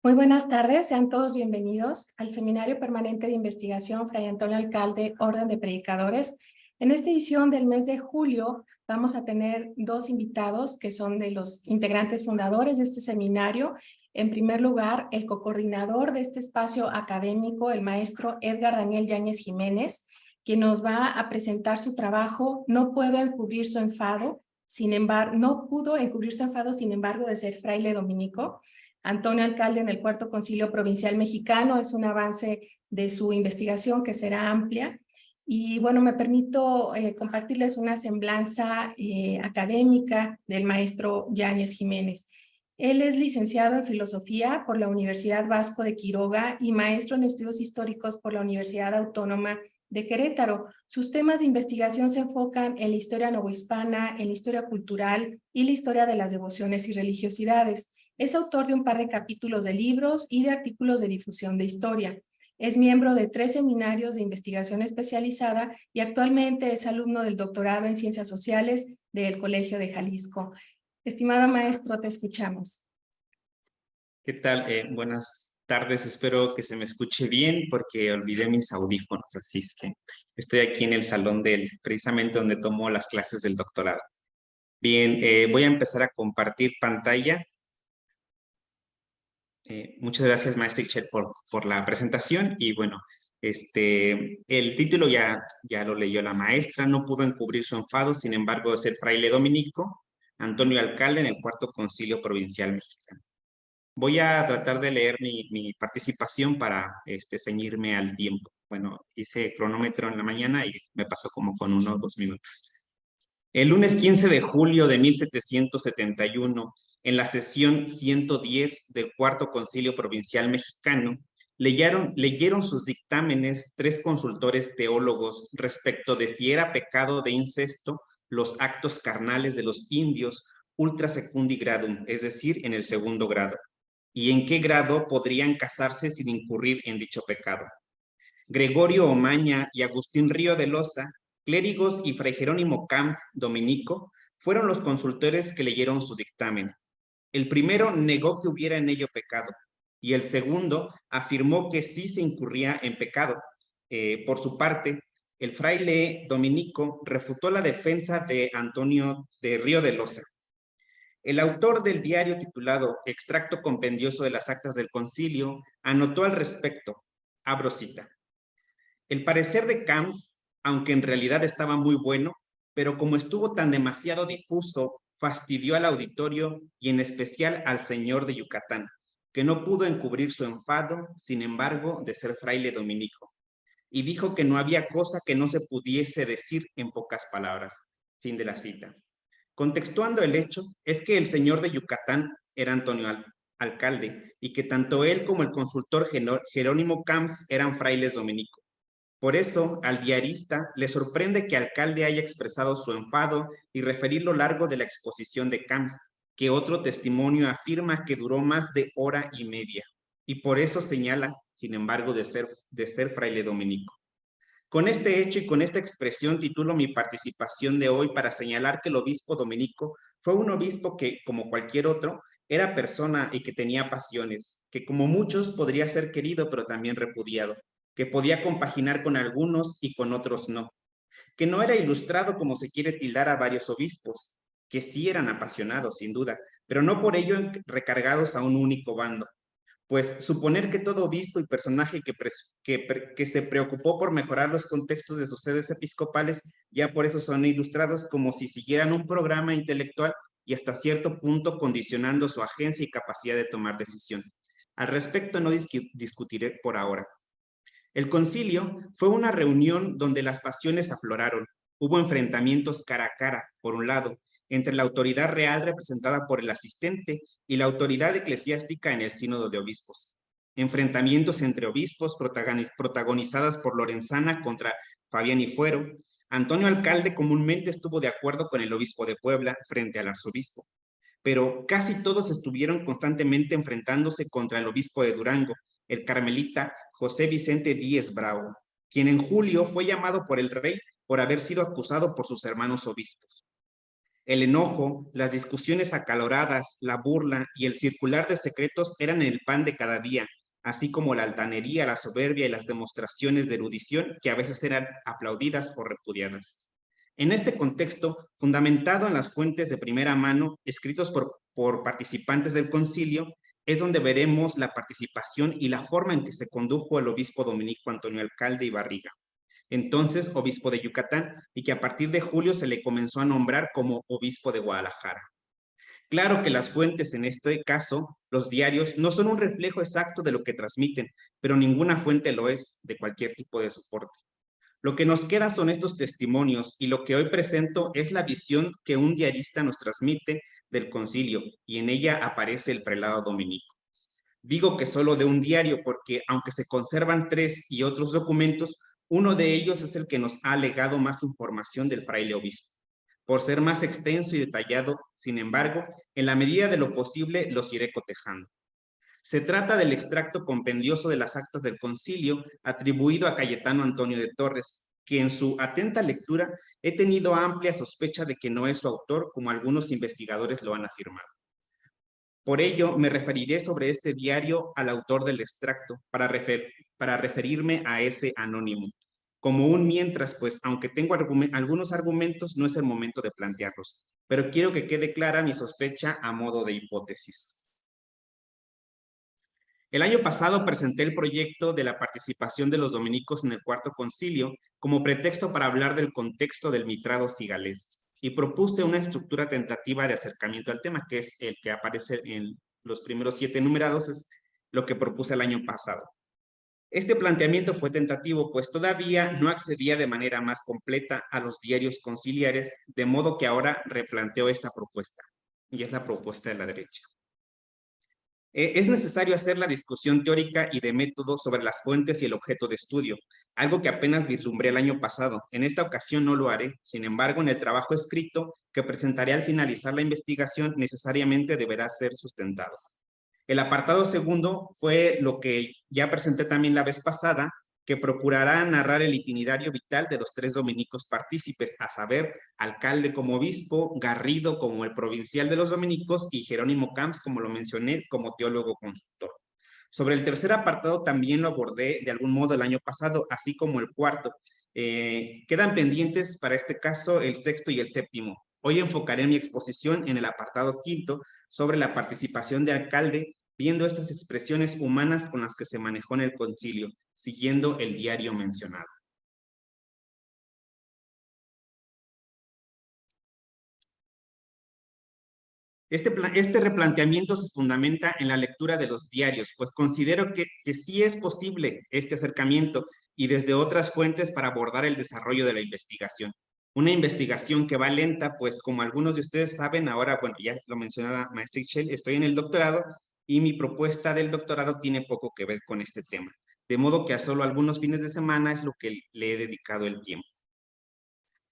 Muy buenas tardes, sean todos bienvenidos al Seminario Permanente de Investigación Fray Antonio Alcalde, Orden de Predicadores. En esta edición del mes de julio vamos a tener dos invitados que son de los integrantes fundadores de este seminario. En primer lugar, el cocoordinador de este espacio académico, el maestro Edgar Daniel Yáñez Jiménez, quien nos va a presentar su trabajo No puedo encubrir su enfado, no pudo encubrir su enfado, sin embargo, de ser fraile dominico. Antonio Alcalde en el Cuarto Concilio Provincial Mexicano es un avance de su investigación que será amplia. Y bueno, me permito compartirles una semblanza académica del maestro Yáñez Jiménez. Él es licenciado en Filosofía por la Universidad Vasco de Quiroga y maestro en Estudios Históricos por la Universidad Autónoma de Querétaro. Sus temas de investigación se enfocan en la historia novohispana, en la historia cultural y la historia de las devociones y religiosidades. Es autor de un par de capítulos de libros y de artículos de difusión de historia. Es miembro de 3 seminarios de investigación especializada y actualmente es alumno del doctorado en Ciencias Sociales del Colegio de Jalisco. Estimado maestro, te escuchamos. ¿Qué tal? Buenas tardes, espero que se me escuche bien porque olvidé mis audífonos, así es que estoy aquí en el salón precisamente donde tomo las clases del doctorado. Bien, voy a empezar a compartir pantalla. Muchas gracias, maestro Ixchel, por la presentación. Y bueno, el título ya lo leyó la maestra. No pudo encubrir su enfado, sin embargo, de ser fraile dominico, Antonio Alcalde en el Cuarto Concilio Provincial Mexicano. Voy a tratar de leer mi participación para ceñirme al tiempo. Bueno, hice cronómetro en la mañana y me pasó como con 1 o 2 minutos. El lunes 15 de julio de 1771, en la sesión 110 del Cuarto Concilio Provincial Mexicano, leyeron sus dictámenes 3 consultores teólogos respecto de si era pecado de incesto los actos carnales de los indios ultra secundi gradum, es decir, en el 2º grado, y en qué grado podrían casarse sin incurrir en dicho pecado. Gregorio Omaña y Agustín Río de Loza, clérigos, y Fray Jerónimo Camps, dominico, fueron los consultores que leyeron su dictamen. El primero negó que hubiera en ello pecado, y el segundo afirmó que sí se incurría en pecado. Por su parte, el fraile dominico refutó la defensa de Antonio de Río de Loza. El autor del diario titulado Extracto Compendioso de las Actas del Concilio anotó al respecto, abro cita: el parecer de Camps, aunque en realidad estaba muy bueno, pero como estuvo tan demasiado difuso, fastidió al auditorio y en especial al señor de Yucatán, que no pudo encubrir su enfado, sin embargo, de ser fraile dominico, y dijo que no había cosa que no se pudiese decir en pocas palabras. Fin de la cita. Contextuando el hecho, es que el señor de Yucatán era Antonio Alcalde, y que tanto él como el consultor Jerónimo Camps eran frailes dominicos. Por eso, al diarista le sorprende que Alcalde haya expresado su enfado y referir lo largo de la exposición de Camps, que otro testimonio afirma que duró más de 1:30, y por eso señala, sin embargo, de ser fraile dominico. Con este hecho y con esta expresión titulo mi participación de hoy para señalar que el obispo dominico fue un obispo que, como cualquier otro, era persona y que tenía pasiones, que como muchos podría ser querido pero también repudiado, que podía compaginar con algunos y con otros no, que no era ilustrado como se quiere tildar a varios obispos, que sí eran apasionados sin duda, pero no por ello recargados a un único bando. Pues suponer que todo obispo y personaje que se preocupó por mejorar los contextos de sus sedes episcopales, ya por eso son ilustrados como si siguieran un programa intelectual y hasta cierto punto condicionando su agencia y capacidad de tomar decisión. Al respecto no discutiré por ahora. El concilio fue una reunión donde las pasiones afloraron. Hubo enfrentamientos cara a cara, por un lado, entre la autoridad real representada por el asistente y la autoridad eclesiástica en el sínodo de obispos. Enfrentamientos entre obispos protagonizadas por Lorenzana contra Fabián y Fuero. Antonio Alcalde comúnmente estuvo de acuerdo con el obispo de Puebla frente al arzobispo, pero casi todos estuvieron constantemente enfrentándose contra el obispo de Durango, el carmelita José Vicente Díez Bravo, quien en julio fue llamado por el rey por haber sido acusado por sus hermanos obispos. El enojo, las discusiones acaloradas, la burla y el circular de secretos eran el pan de cada día, así como la altanería, la soberbia y las demostraciones de erudición que a veces eran aplaudidas o repudiadas. En este contexto, fundamentado en las fuentes de primera mano, escritos por participantes del concilio, es donde veremos la participación y la forma en que se condujo el obispo dominico Antonio Alcalde y Barriga, entonces obispo de Yucatán, y que a partir de julio se le comenzó a nombrar como obispo de Guadalajara. Claro que las fuentes, en este caso, los diarios, no son un reflejo exacto de lo que transmiten, pero ninguna fuente lo es de cualquier tipo de soporte. Lo que nos queda son estos testimonios y lo que hoy presento es la visión que un diarista nos transmite del concilio y en ella aparece el prelado dominico. Digo que solo de un diario porque aunque se conservan 3 y otros documentos, uno de ellos es el que nos ha legado más información del fraile obispo. Por ser más extenso y detallado, sin embargo, en la medida de lo posible los iré cotejando. Se trata del extracto compendioso de las actas del concilio atribuido a Cayetano Antonio de Torres, que en su atenta lectura he tenido amplia sospecha de que no es su autor, como algunos investigadores lo han afirmado. Por ello, me referiré sobre este diario al autor del extracto, para referirme a ese anónimo, como un mientras, pues aunque tengo algunos argumentos, no es el momento de plantearlos, pero quiero que quede clara mi sospecha a modo de hipótesis. El año pasado presenté el proyecto de la participación de los dominicos en el Cuarto Concilio como pretexto para hablar del contexto del mitrado sigalés y propuse una estructura tentativa de acercamiento al tema, que es el que aparece en los primeros 7 enumerados, es lo que propuse el año pasado. Este planteamiento fue tentativo, pues todavía no accedía de manera más completa a los diarios conciliares, de modo que ahora replanteo esta propuesta, y es la propuesta de la derecha. Es necesario hacer la discusión teórica y de método sobre las fuentes y el objeto de estudio, algo que apenas vislumbré el año pasado. En esta ocasión no lo haré, sin embargo, en el trabajo escrito que presentaré al finalizar la investigación necesariamente deberá ser sustentado. El apartado segundo fue lo que ya presenté también la vez pasada, que procurará narrar el itinerario vital de los 3 dominicos partícipes, a saber, Alcalde como obispo, Garrido como el provincial de los dominicos y Jerónimo Camps, como lo mencioné, como teólogo consultor. Sobre el tercer apartado también lo abordé de algún modo el año pasado, así como el cuarto. Quedan pendientes para este caso el sexto y el séptimo. Hoy enfocaré mi exposición en el apartado quinto sobre la participación de alcalde, viendo estas expresiones humanas con las que se manejó en el concilio, siguiendo el diario mencionado. Este replanteamiento se fundamenta en la lectura de los diarios, pues considero que sí es posible este acercamiento y desde otras fuentes para abordar el desarrollo de la investigación. Una investigación que va lenta, pues como algunos de ustedes saben, ahora, bueno, ya lo mencionó la maestra Ixchel, estoy en el doctorado y mi propuesta del doctorado tiene poco que ver con este tema. De modo que a solo algunos fines de semana es lo que le he dedicado el tiempo.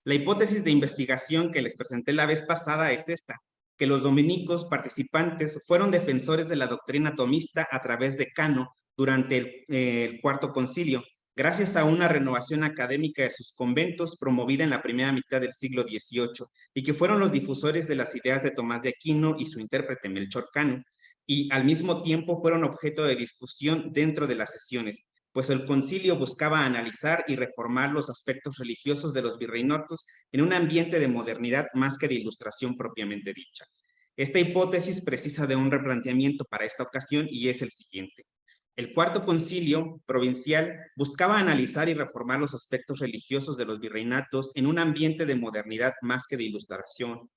La hipótesis de investigación que les presenté la vez pasada es esta, que los dominicos participantes fueron defensores de la doctrina tomista a través de Cano durante el Cuarto Concilio, gracias a una renovación académica de sus conventos promovida en la primera mitad del siglo XVIII, y que fueron los difusores de las ideas de Tomás de Aquino y su intérprete Melchor Cano, y al mismo tiempo fueron objeto de discusión dentro de las sesiones, pues el concilio buscaba analizar y reformar los aspectos religiosos de los virreinatos en un ambiente de modernidad más que de ilustración propiamente dicha. Esta hipótesis precisa de un replanteamiento para esta ocasión y es el siguiente. El Cuarto Concilio Provincial buscaba analizar y reformar los aspectos religiosos de los virreinatos en un ambiente de modernidad más que de ilustración,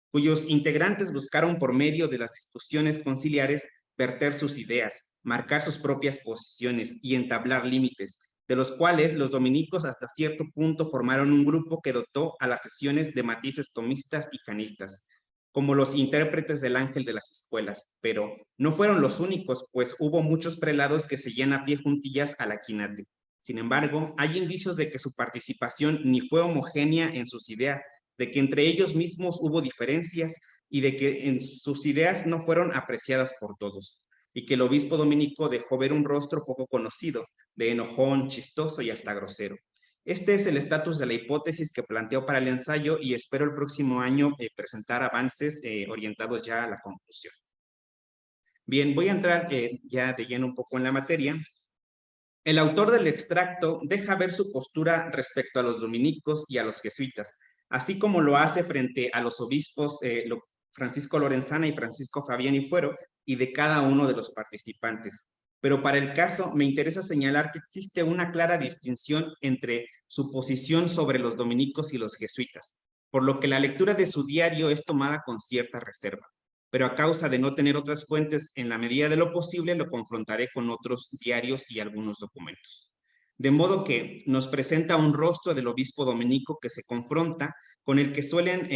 cuyos integrantes buscaron por medio de las discusiones conciliares verter sus ideas, marcar sus propias posiciones y entablar límites, de los cuales los dominicos hasta cierto punto formaron un grupo que dotó a las sesiones de matices tomistas y canistas, como los intérpretes del ángel de las escuelas, pero no fueron los únicos, pues hubo muchos prelados que seguían a pie juntillas a la quinate. Sin embargo, hay indicios de que su participación ni fue homogénea en sus ideas, de que entre ellos mismos hubo diferencias y de que en sus ideas no fueron apreciadas por todos, y que el obispo dominico dejó ver un rostro poco conocido, de enojón, chistoso y hasta grosero. Este es el estatus de la hipótesis que planteo para el ensayo y espero el próximo año presentar avances orientados ya a la conclusión. Bien, voy a entrar ya de lleno un poco en la materia. El autor del extracto deja ver su postura respecto a los dominicos y a los jesuitas, así como lo hace frente a los obispos Francisco Lorenzana y Francisco Fabián y Fuero, y de cada uno de los participantes. Pero para el caso me interesa señalar que existe una clara distinción entre su posición sobre los dominicos y los jesuitas, por lo que la lectura de su diario es tomada con cierta reserva. Pero a causa de no tener otras fuentes, en la medida de lo posible, lo confrontaré con otros diarios y algunos documentos. De modo que nos presenta un rostro del obispo dominico que se confronta con el que suelen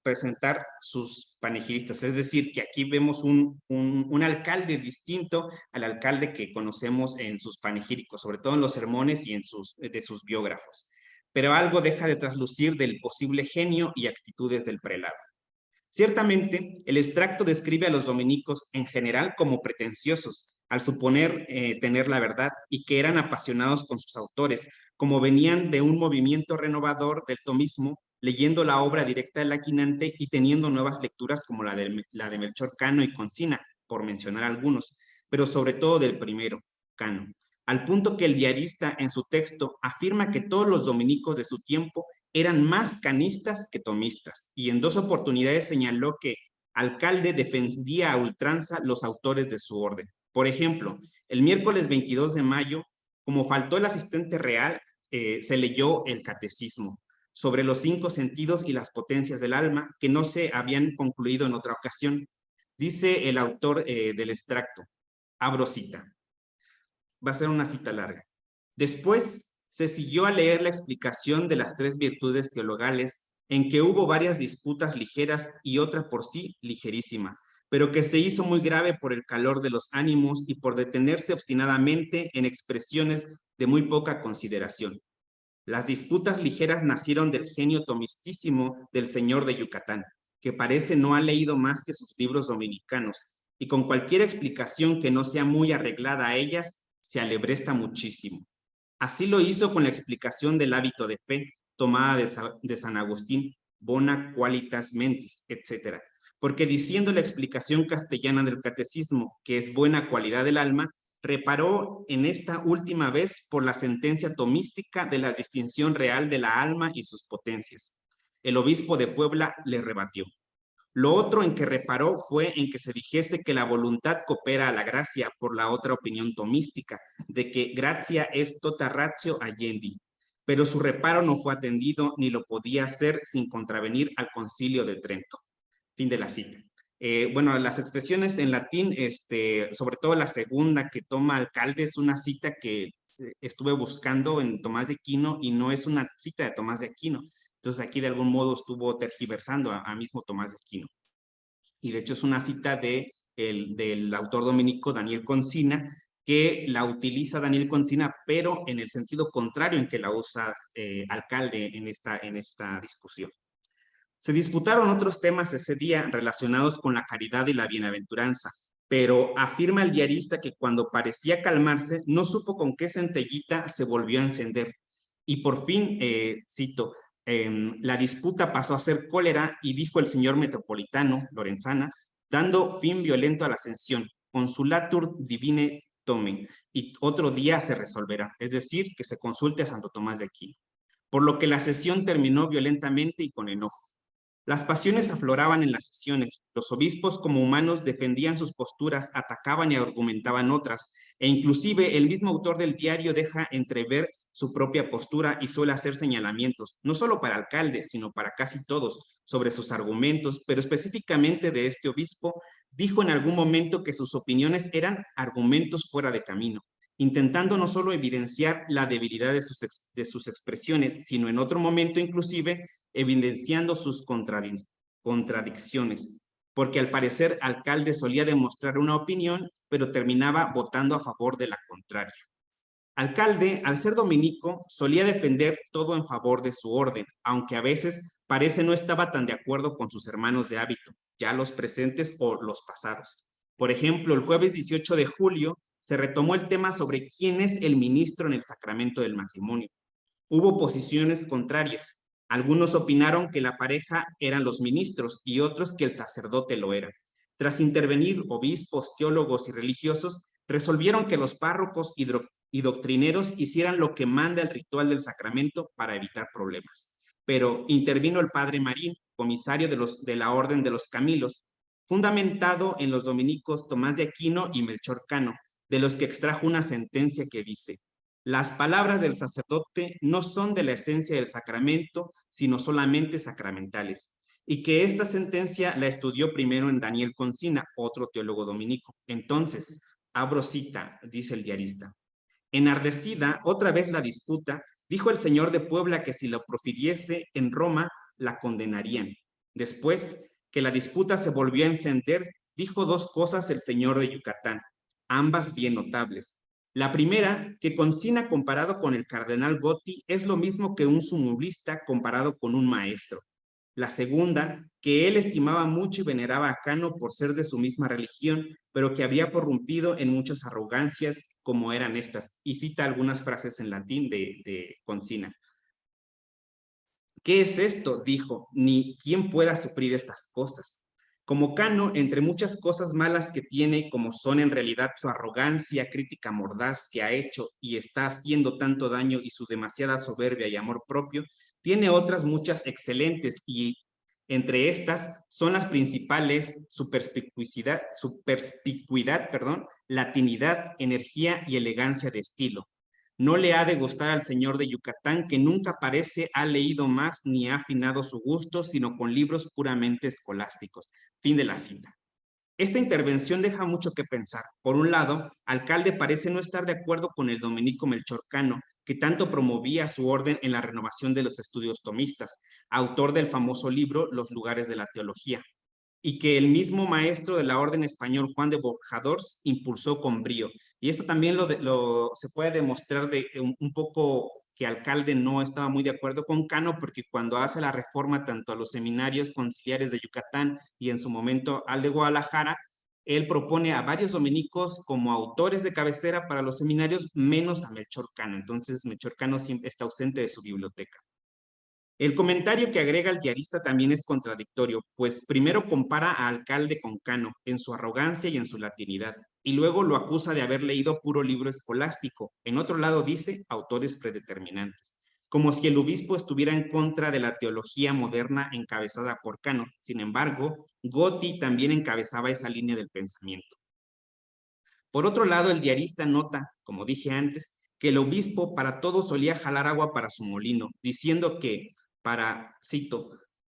presentar sus panegiristas. Es decir, que aquí vemos un alcalde distinto al alcalde que conocemos en sus panegíricos, sobre todo en los sermones y en de sus biógrafos. Pero algo deja de traslucir del posible genio y actitudes del prelado. Ciertamente, el extracto describe a los dominicos en general como pretenciosos, al suponer tener la verdad, y que eran apasionados con sus autores, como venían de un movimiento renovador del tomismo, leyendo la obra directa del Aquinante y teniendo nuevas lecturas como la de Melchor Cano y Concina, por mencionar algunos, pero sobre todo del primero, Cano, al punto que el diarista en su texto afirma que todos los dominicos de su tiempo eran más canistas que tomistas, y en 2 oportunidades señaló que Alcalde defendía a ultranza los autores de su orden. Por ejemplo, el miércoles 22 de mayo, como faltó el asistente real, se leyó el catecismo sobre los 5 sentidos y las potencias del alma que no se habían concluido en otra ocasión. Dice el autor del extracto, abro cita, va a ser una cita larga. Después se siguió a leer la explicación de las 3 virtudes teologales, en que hubo varias disputas ligeras y otra por sí ligerísima, pero que se hizo muy grave por el calor de los ánimos y por detenerse obstinadamente en expresiones de muy poca consideración. Las disputas ligeras nacieron del genio tomistísimo del señor de Yucatán, que parece no ha leído más que sus libros dominicanos, y con cualquier explicación que no sea muy arreglada a ellas, se alebresta muchísimo. Así lo hizo con la explicación del hábito de fe, tomada de San Agustín, bona qualitas mentis, etc. Porque diciendo la explicación castellana del catecismo, que es buena cualidad del alma, reparó en esta última vez por la sentencia tomística de la distinción real de la alma y sus potencias. El obispo de Puebla le rebatió. Lo otro en que reparó fue en que se dijese que la voluntad coopera a la gracia por la otra opinión tomística, de que gratia es tota ratio alliendi, pero su reparo no fue atendido ni lo podía hacer sin contravenir al concilio de Trento. Fin de la cita. Bueno, las expresiones en latín, sobre todo la segunda que toma Alcalde, es una cita que estuve buscando en Tomás de Aquino y no es una cita de Tomás de Aquino. Entonces aquí de algún modo estuvo tergiversando a mismo Tomás de Aquino. Y de hecho es una cita del autor dominico Daniel Concina, que la utiliza Daniel Concina, pero en el sentido contrario en que la usa Alcalde en esta discusión. Se disputaron otros temas ese día relacionados con la caridad y la bienaventuranza, pero afirma el diarista que cuando parecía calmarse, no supo con qué centellita se volvió a encender. Y por fin, cito, la disputa pasó a ser cólera y dijo el señor metropolitano, Lorenzana, dando fin violento a la ascensión, consulatur divine tome, y otro día se resolverá, es decir, que se consulte a Santo Tomás de Aquino. Por lo que la sesión terminó violentamente y con enojo. Las pasiones afloraban en las sesiones. Los obispos como humanos defendían sus posturas, atacaban y argumentaban otras, e inclusive el mismo autor del diario deja entrever su propia postura y suele hacer señalamientos, no solo para Alcalde, sino para casi todos, sobre sus argumentos, pero específicamente de este obispo, dijo en algún momento que sus opiniones eran argumentos fuera de camino, intentando no solo evidenciar la debilidad de sus expresiones, sino en otro momento inclusive evidenciando sus contradicciones, porque al parecer Alcalde solía demostrar una opinión, pero terminaba votando a favor de la contraria. Alcalde, al ser dominico, solía defender todo en favor de su orden, aunque a veces parece no estaba tan de acuerdo con sus hermanos de hábito, ya los presentes o los pasados. Por ejemplo, el jueves 18 de julio se retomó el tema sobre quién es el ministro en el sacramento del matrimonio. Hubo posiciones contrarias. Algunos opinaron que la pareja eran los ministros y otros que el sacerdote lo era. Tras intervenir obispos, teólogos y religiosos, resolvieron que los párrocos y doctrineros hicieran lo que manda el ritual del sacramento para evitar problemas. Pero intervino el padre Marín, comisario de la Orden de los Camilos, fundamentado en los dominicos Tomás de Aquino y Melchor Cano, de los que extrajo una sentencia que dice: las palabras del sacerdote no son de la esencia del sacramento, sino solamente sacramentales. Y que esta sentencia la estudió primero en Daniel Concina, otro teólogo dominico. Entonces, abro cita, dice el diarista. Enardecida, otra vez la disputa, dijo el señor de Puebla que si lo profiriese en Roma, la condenarían. Después que la disputa se volvió a encender, dijo dos cosas el señor de Yucatán, ambas bien notables. La primera, que Concina comparado con el cardenal Gotti es lo mismo que un sumulista comparado con un maestro. La segunda, que él estimaba mucho y veneraba a Cano por ser de su misma religión, pero que había prorrumpido en muchas arrogancias como eran estas. Y cita algunas frases en latín de Concina. ¿Qué es esto? Dijo, ni quién pueda sufrir estas cosas. Como Cano, entre muchas cosas malas que tiene, como son en realidad su arrogancia, crítica mordaz que ha hecho y está haciendo tanto daño y su demasiada soberbia y amor propio, tiene otras muchas excelentes y entre estas son las principales su perspicuidad, latinidad, energía y elegancia de estilo. No le ha de gustar al señor de Yucatán, que nunca parece ha leído más ni ha afinado su gusto, sino con libros puramente escolásticos. Fin de la cita. Esta intervención deja mucho que pensar. Por un lado, alcalde parece no estar de acuerdo con el dominico Melchor Cano, que tanto promovía su orden en la renovación de los estudios tomistas, autor del famoso libro Los lugares de la teología, y que el mismo maestro de la orden español, Juan de Bojadors, impulsó con brío. Y esto también se puede demostrar de un poco que alcalde no estaba muy de acuerdo con Cano, porque cuando hace la reforma tanto a los seminarios conciliares de Yucatán y en su momento al de Guadalajara, él propone a varios dominicos como autores de cabecera para los seminarios, menos a Melchor Cano. Entonces, Melchor Cano siempre está ausente de su biblioteca. El comentario que agrega el diarista también es contradictorio, pues primero compara a alcalde con Cano en su arrogancia y en su latinidad, y luego lo acusa de haber leído puro libro escolástico. En otro lado dice autores predeterminantes, como si el obispo estuviera en contra de la teología moderna encabezada por Cano. Sin embargo, Gotti también encabezaba esa línea del pensamiento. Por otro lado, el diarista nota, como dije antes, que el obispo para todo solía jalar agua para su molino, diciendo que, cito,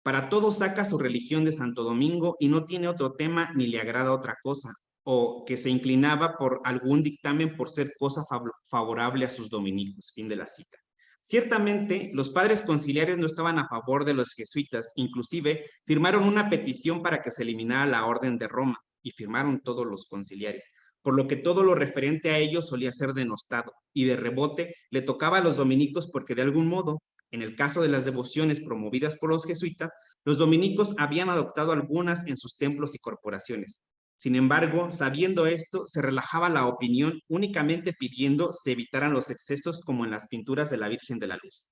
para todo saca su religión de Santo Domingo y no tiene otro tema ni le agrada otra cosa, o que se inclinaba por algún dictamen por ser cosa favorable a sus dominicos. Fin de la cita. Ciertamente, los padres conciliares no estaban a favor de los jesuitas, inclusive firmaron una petición para que se eliminara la Orden de Roma, y firmaron todos los conciliares, por lo que todo lo referente a ellos solía ser denostado, y de rebote le tocaba a los dominicos porque de algún modo, en el caso de las devociones promovidas por los jesuitas, los dominicos habían adoptado algunas en sus templos y corporaciones. Sin embargo, sabiendo esto, se relajaba la opinión únicamente pidiendo se evitaran los excesos como en las pinturas de la Virgen de la Luz.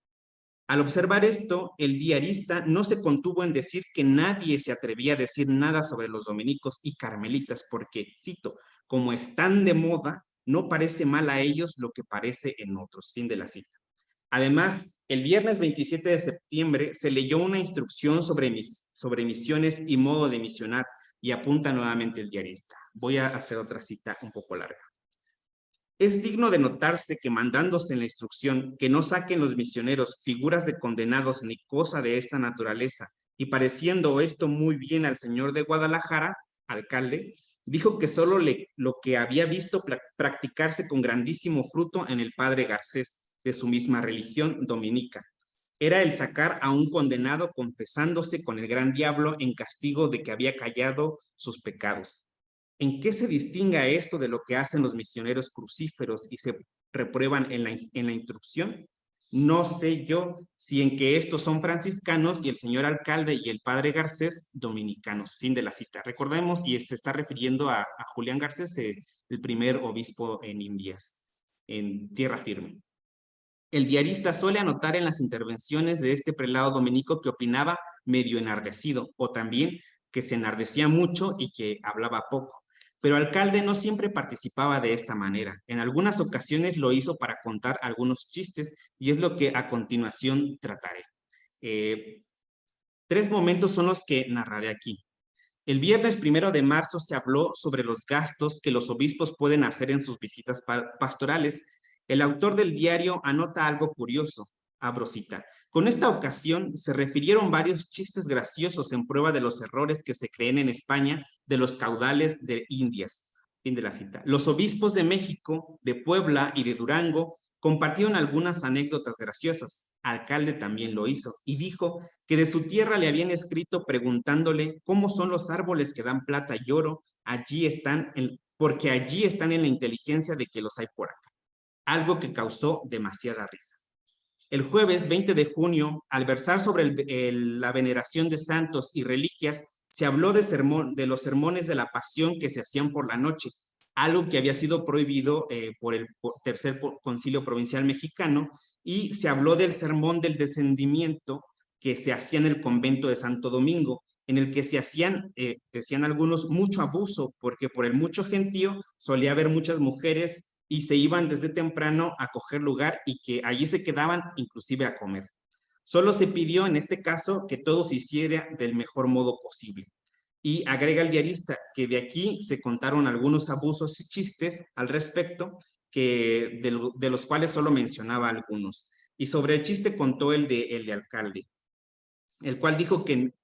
Al observar esto, el diarista no se contuvo en decir que nadie se atrevía a decir nada sobre los dominicos y carmelitas porque, cito, como están de moda, no parece mal a ellos lo que parece en otros. Fin de la cita. Además, el viernes 27 de septiembre se leyó una instrucción sobre misiones y modo de misionar, y apunta nuevamente el diarista. Voy a hacer otra cita un poco larga. Es digno de notarse que mandándose en la instrucción que no saquen los misioneros figuras de condenados ni cosa de esta naturaleza, y pareciendo esto muy bien al señor de Guadalajara, alcalde, dijo que solo lo que había visto practicarse con grandísimo fruto en el padre Garcés, de su misma religión dominica, era el sacar a un condenado confesándose con el gran diablo en castigo de que había callado sus pecados. ¿En qué se distinga esto de lo que hacen los misioneros crucíferos y se reprueban en la instrucción? No sé yo si en que estos son franciscanos y el señor alcalde y el padre Garcés dominicanos. Fin de la cita. Recordemos, y se está refiriendo a Julián Garcés, el primer obispo en Indias, en tierra firme. El diarista suele anotar en las intervenciones de este prelado dominico que opinaba medio enardecido, o también que se enardecía mucho y que hablaba poco. Pero Alcalde no siempre participaba de esta manera. En algunas ocasiones lo hizo para contar algunos chistes, y es lo que a continuación trataré. Tres momentos son los que narraré aquí. El viernes 1 de marzo se habló sobre los gastos que los obispos pueden hacer en sus visitas pastorales. El autor del diario anota algo curioso. Abro cita. Con esta ocasión se refirieron varios chistes graciosos en prueba de los errores que se creen en España de los caudales de Indias. Fin de la cita. Los obispos de México, de Puebla y de Durango compartieron algunas anécdotas graciosas. Alcalde también lo hizo y dijo que de su tierra le habían escrito preguntándole cómo son los árboles que dan plata y oro, porque allí están en la inteligencia de que los hay por acá. Algo que causó demasiada risa. El jueves 20 de junio, al versar sobre la veneración de santos y reliquias, se habló de los sermones de la pasión que se hacían por la noche, algo que había sido prohibido por el Tercer Concilio Provincial Mexicano, y se habló del sermón del descendimiento que se hacía en el convento de Santo Domingo, en el que se hacían, decían algunos, mucho abuso, porque por el mucho gentío solía haber muchas mujeres y se iban desde temprano a coger lugar y que allí se quedaban inclusive a comer. Solo se pidió en este caso que todo se hiciera del mejor modo posible. Y agrega el diarista que de aquí se contaron algunos abusos y chistes al respecto, de los cuales solo mencionaba algunos. Y sobre el chiste contó el de Alcalde, el cual dijo que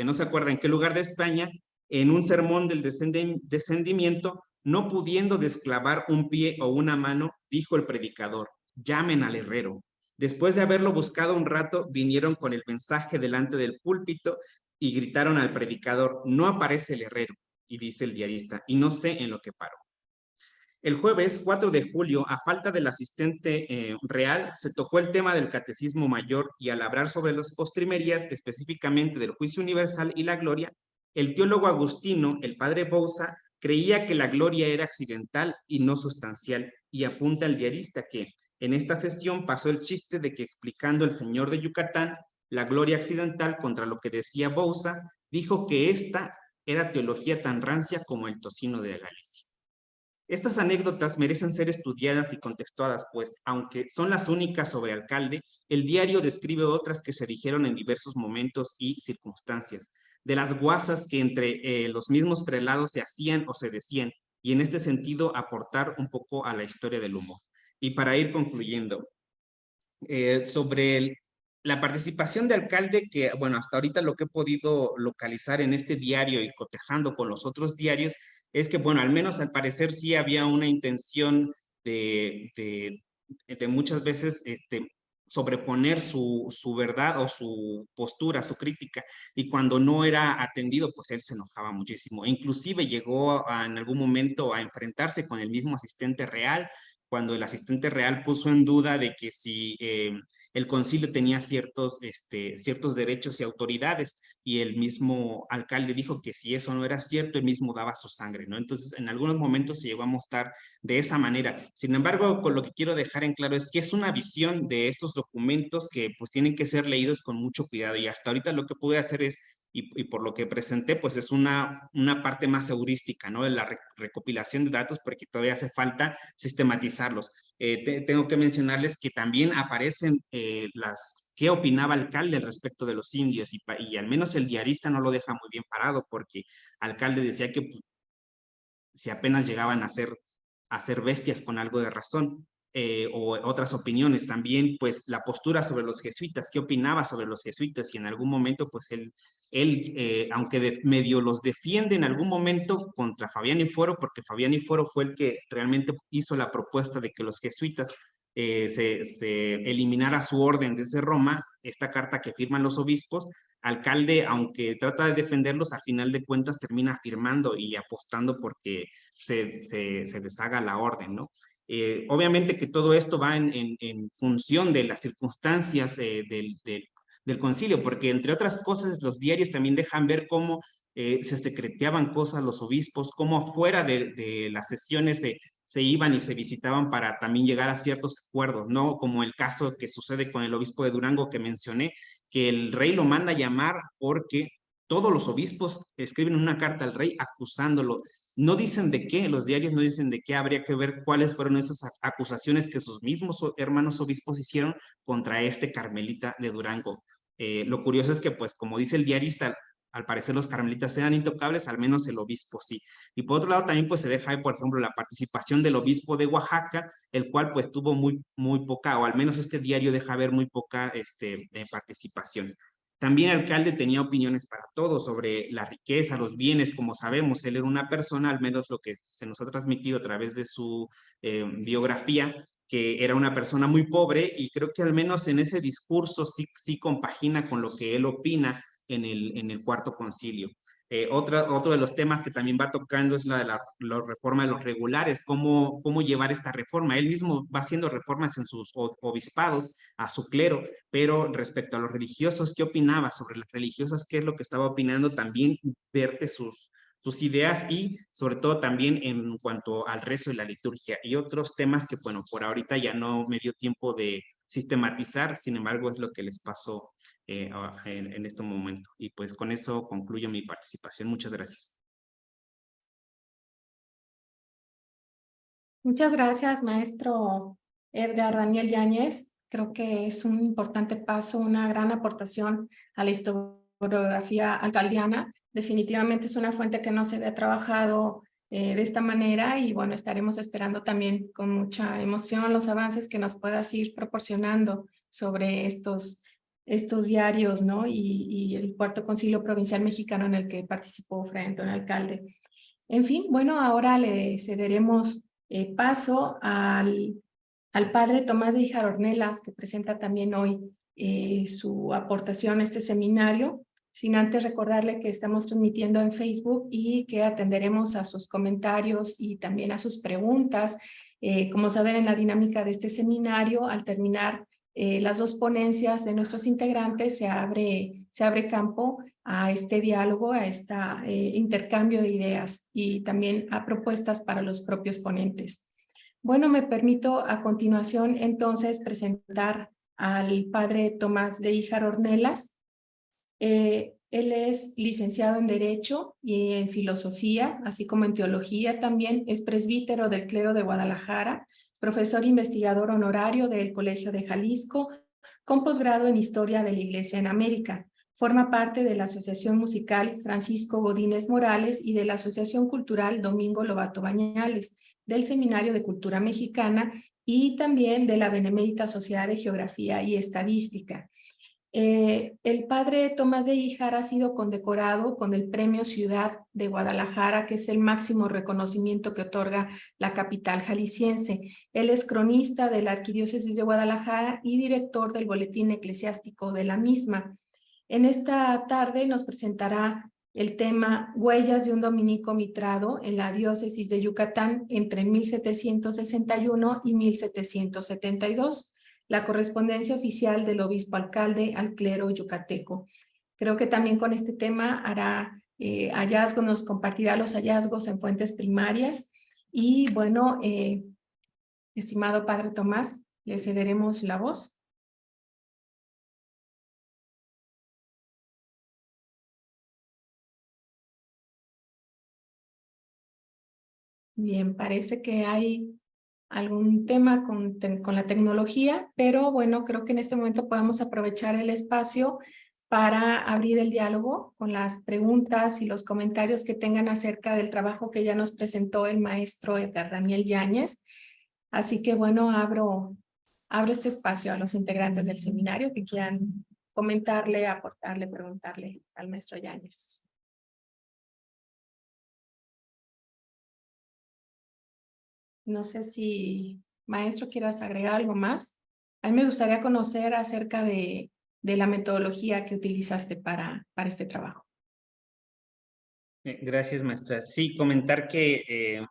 no se acuerda en qué lugar de España, en un sermón del descendimiento, no pudiendo desclavar un pie o una mano, dijo el predicador, llamen al herrero. Después de haberlo buscado un rato, vinieron con el mensaje delante del púlpito y gritaron al predicador, no aparece el herrero. Y dice el diarista, y no sé en lo que paró. El jueves 4 de julio, a falta del asistente real, se tocó el tema del catecismo mayor, y al hablar sobre las postrimerías, específicamente del juicio universal y la gloria, el teólogo agustino, el padre Bouza, creía que la gloria era accidental y no sustancial, y apunta el diarista que en esta sesión pasó el chiste de que, explicando el señor de Yucatán la gloria accidental contra lo que decía Bouza, dijo que esta era teología tan rancia como el tocino de Galicia. Estas anécdotas merecen ser estudiadas y contextuadas, pues, aunque son las únicas sobre Alcalde, el diario describe otras que se dijeron en diversos momentos y circunstancias, de las guasas que entre los mismos prelados se hacían o se decían, y en este sentido aportar un poco a la historia del humor. Y para ir concluyendo, sobre la participación de Alcalde, que, bueno, hasta ahorita lo que he podido localizar en este diario y cotejando con los otros diarios, es que, bueno, al menos al parecer sí había una intención de muchas veces sobreponer su verdad o su postura, su crítica, y cuando no era atendido, pues él se enojaba muchísimo. E inclusive llegó en algún momento a enfrentarse con el mismo asistente real, cuando el asistente real puso en duda de que si el concilio tenía ciertos derechos y autoridades, y el mismo alcalde dijo que si eso no era cierto, él mismo daba su sangre, ¿no? Entonces, en algunos momentos se llegó a mostrar de esa manera. Sin embargo, con lo que quiero dejar en claro es que es una visión de estos documentos que pues tienen que ser leídos con mucho cuidado, y hasta ahorita lo que pude hacer es, y por lo que presenté, pues es una parte más heurística, ¿no? La recopilación de datos, porque todavía hace falta sistematizarlos. Tengo que mencionarles que también aparecen qué opinaba Alcalde respecto de los indios, y al menos el diarista no lo deja muy bien parado, porque Alcalde decía que pues, si apenas llegaban a ser bestias con algo de razón, o otras opiniones también, pues la postura sobre los jesuitas, qué opinaba sobre los jesuitas, y en algún momento, pues aunque medio los defiende en algún momento contra Fabián y Foro, porque Fabián y Foro fue el que realmente hizo la propuesta de que los jesuitas se eliminara su orden desde Roma, esta carta que firman los obispos. Alcalde, aunque trata de defenderlos, al final de cuentas termina firmando y apostando porque se deshaga la orden, ¿no? Obviamente que todo esto va en función de las circunstancias del concilio, porque entre otras cosas los diarios también dejan ver cómo se secreteaban cosas los obispos, cómo fuera de las sesiones se iban y se visitaban para también llegar a ciertos acuerdos, ¿no? Como el caso que sucede con el obispo de Durango que mencioné, que el rey lo manda a llamar porque todos los obispos escriben una carta al rey acusándolo. No dicen de qué, los diarios no dicen de qué, habría que ver cuáles fueron esas acusaciones que sus mismos hermanos obispos hicieron contra este carmelita de Durango. Lo curioso es que, pues, como dice el diarista, al parecer los carmelitas sean intocables, al menos el obispo sí. Y por otro lado también pues se deja ahí, por ejemplo, la participación del obispo de Oaxaca, el cual pues tuvo muy poca, o al menos este diario deja ver muy poca participación. También el alcalde tenía opiniones para todo sobre la riqueza, los bienes, como sabemos, él era una persona, al menos lo que se nos ha transmitido a través de su biografía, que era una persona muy pobre y creo que al menos en ese discurso sí compagina con lo que él opina en el cuarto concilio. Otro de los temas que también va tocando es la reforma de los regulares, cómo llevar esta reforma. Él mismo va haciendo reformas en sus obispados, a su clero, pero respecto a los religiosos, ¿qué opinaba sobre las religiosas? ¿Qué es lo que estaba opinando? También verte sus ideas y sobre todo también en cuanto al rezo y la liturgia y otros temas que, bueno, por ahorita ya no me dio tiempo de sistematizar, sin embargo es lo que les pasó en este momento. Y pues con eso concluyo mi participación. Muchas gracias. Muchas gracias, maestro Edgar Daniel Yáñez. Creo que es un importante paso, una gran aportación a la historiografía alcaldiana. Definitivamente es una fuente que no se había trabajado de esta manera y bueno, estaremos esperando también con mucha emoción los avances que nos puedas ir proporcionando sobre estos diarios, ¿no? Y el Cuarto Concilio Provincial Mexicano en el que participó Fray Antonio Alcalde. En fin, bueno, ahora le cederemos paso al padre Tomás de Híjar Ornelas, que presenta también hoy su aportación a este seminario, sin antes recordarle que estamos transmitiendo en Facebook y que atenderemos a sus comentarios y también a sus preguntas. Como saben, en la dinámica de este seminario, al terminar las dos ponencias de nuestros integrantes, se abre campo a este diálogo, a este intercambio de ideas y también a propuestas para los propios ponentes. Bueno, me permito a continuación entonces presentar al padre Tomás de Híjar Ornelas. Él es licenciado en Derecho y en Filosofía, así como en Teología también. Es presbítero del clero de Guadalajara, profesor investigador honorario del Colegio de Jalisco, con posgrado en Historia de la Iglesia en América. Forma parte de la Asociación Musical Francisco Godínez Morales y de la Asociación Cultural Domingo Lobato Bañales, del Seminario de Cultura Mexicana y también de la Benemérita Sociedad de Geografía y Estadística. El padre Tomás de Híjar ha sido condecorado con el Premio Ciudad de Guadalajara, que es el máximo reconocimiento que otorga la capital jalisciense. Él es cronista de la Arquidiócesis de Guadalajara y director del Boletín Eclesiástico de la misma. En esta tarde nos presentará el tema Huellas de un dominico mitrado en la diócesis de Yucatán entre 1761 y 1772. La correspondencia oficial del obispo alcalde al clero yucateco. Creo que también con este tema hará hallazgos, nos compartirá los hallazgos en fuentes primarias. Y bueno, estimado padre Tomás, le cederemos la voz. Bien, parece que hay algún tema con la tecnología, pero bueno, creo que en este momento podemos aprovechar el espacio para abrir el diálogo con las preguntas y los comentarios que tengan acerca del trabajo que ya nos presentó el maestro Edgar Daniel Yáñez. Así que bueno, abro este espacio a los integrantes del seminario que quieran comentarle, aportarle, preguntarle al maestro Yáñez. No sé si, maestro, quieras agregar algo más. A mí me gustaría conocer acerca de la metodología que utilizaste para este trabajo. Gracias, maestra. Sí, comentar que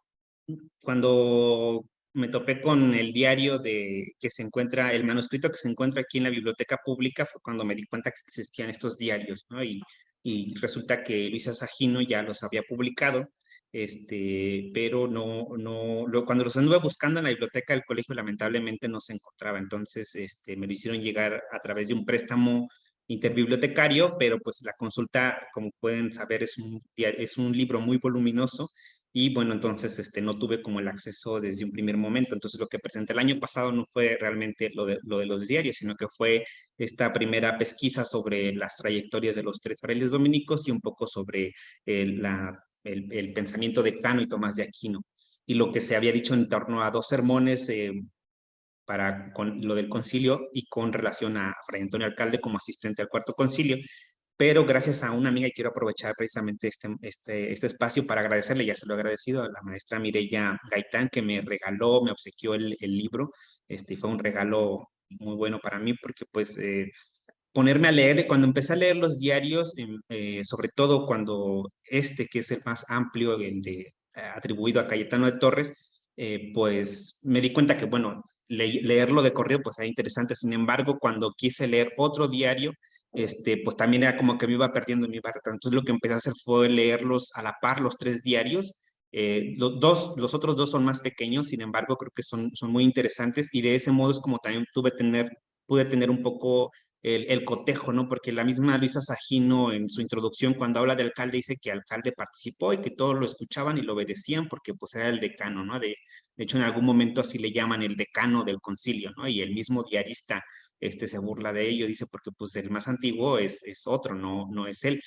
cuando me topé con el diario que se encuentra, el manuscrito que se encuentra aquí en la biblioteca pública, fue cuando me di cuenta que existían estos diarios, ¿no? Y resulta que Luisa Sagino ya los había publicado. pero cuando los anduve buscando en la biblioteca del colegio, lamentablemente no se encontraba. Entonces, me lo hicieron llegar a través de un préstamo interbibliotecario, pero pues la consulta, como pueden saber, es un libro muy voluminoso y bueno, entonces no tuve como el acceso desde un primer momento. Entonces lo que presenté el año pasado no fue realmente lo de los diarios, sino que fue esta primera pesquisa sobre las trayectorias de los tres frailes dominicos y un poco sobre el pensamiento de Cano y Tomás de Aquino. Y lo que se había dicho en torno a dos sermones con lo del concilio y con relación a Fray Antonio Alcalde como asistente al cuarto concilio. Pero gracias a una amiga, y quiero aprovechar precisamente este espacio para agradecerle, ya se lo he agradecido a la maestra Mireya Gaitán, que me regaló, me obsequió el libro. Fue un regalo muy bueno para mí porque pues ponerme a leer, cuando empecé a leer los diarios, sobre todo cuando que es el más amplio, el de atribuido a Cayetano de Torres, pues me di cuenta que, bueno, leerlo de corrido pues era interesante. Sin embargo, cuando quise leer otro diario, pues también era como que me iba perdiendo mi barra. Entonces lo que empecé a hacer fue leerlos a la par, los tres diarios. Los otros dos son más pequeños, sin embargo, creo que son muy interesantes y de ese modo es como también pude tener un poco el cotejo, ¿no? Porque la misma Luisa Sagino en su introducción, cuando habla de alcalde, dice que alcalde participó y que todos lo escuchaban y lo obedecían porque pues era el decano, ¿no? De hecho, en algún momento así le llaman el decano del concilio, ¿no? Y el mismo diarista se burla de ello, dice, porque pues el más antiguo es otro, no es él,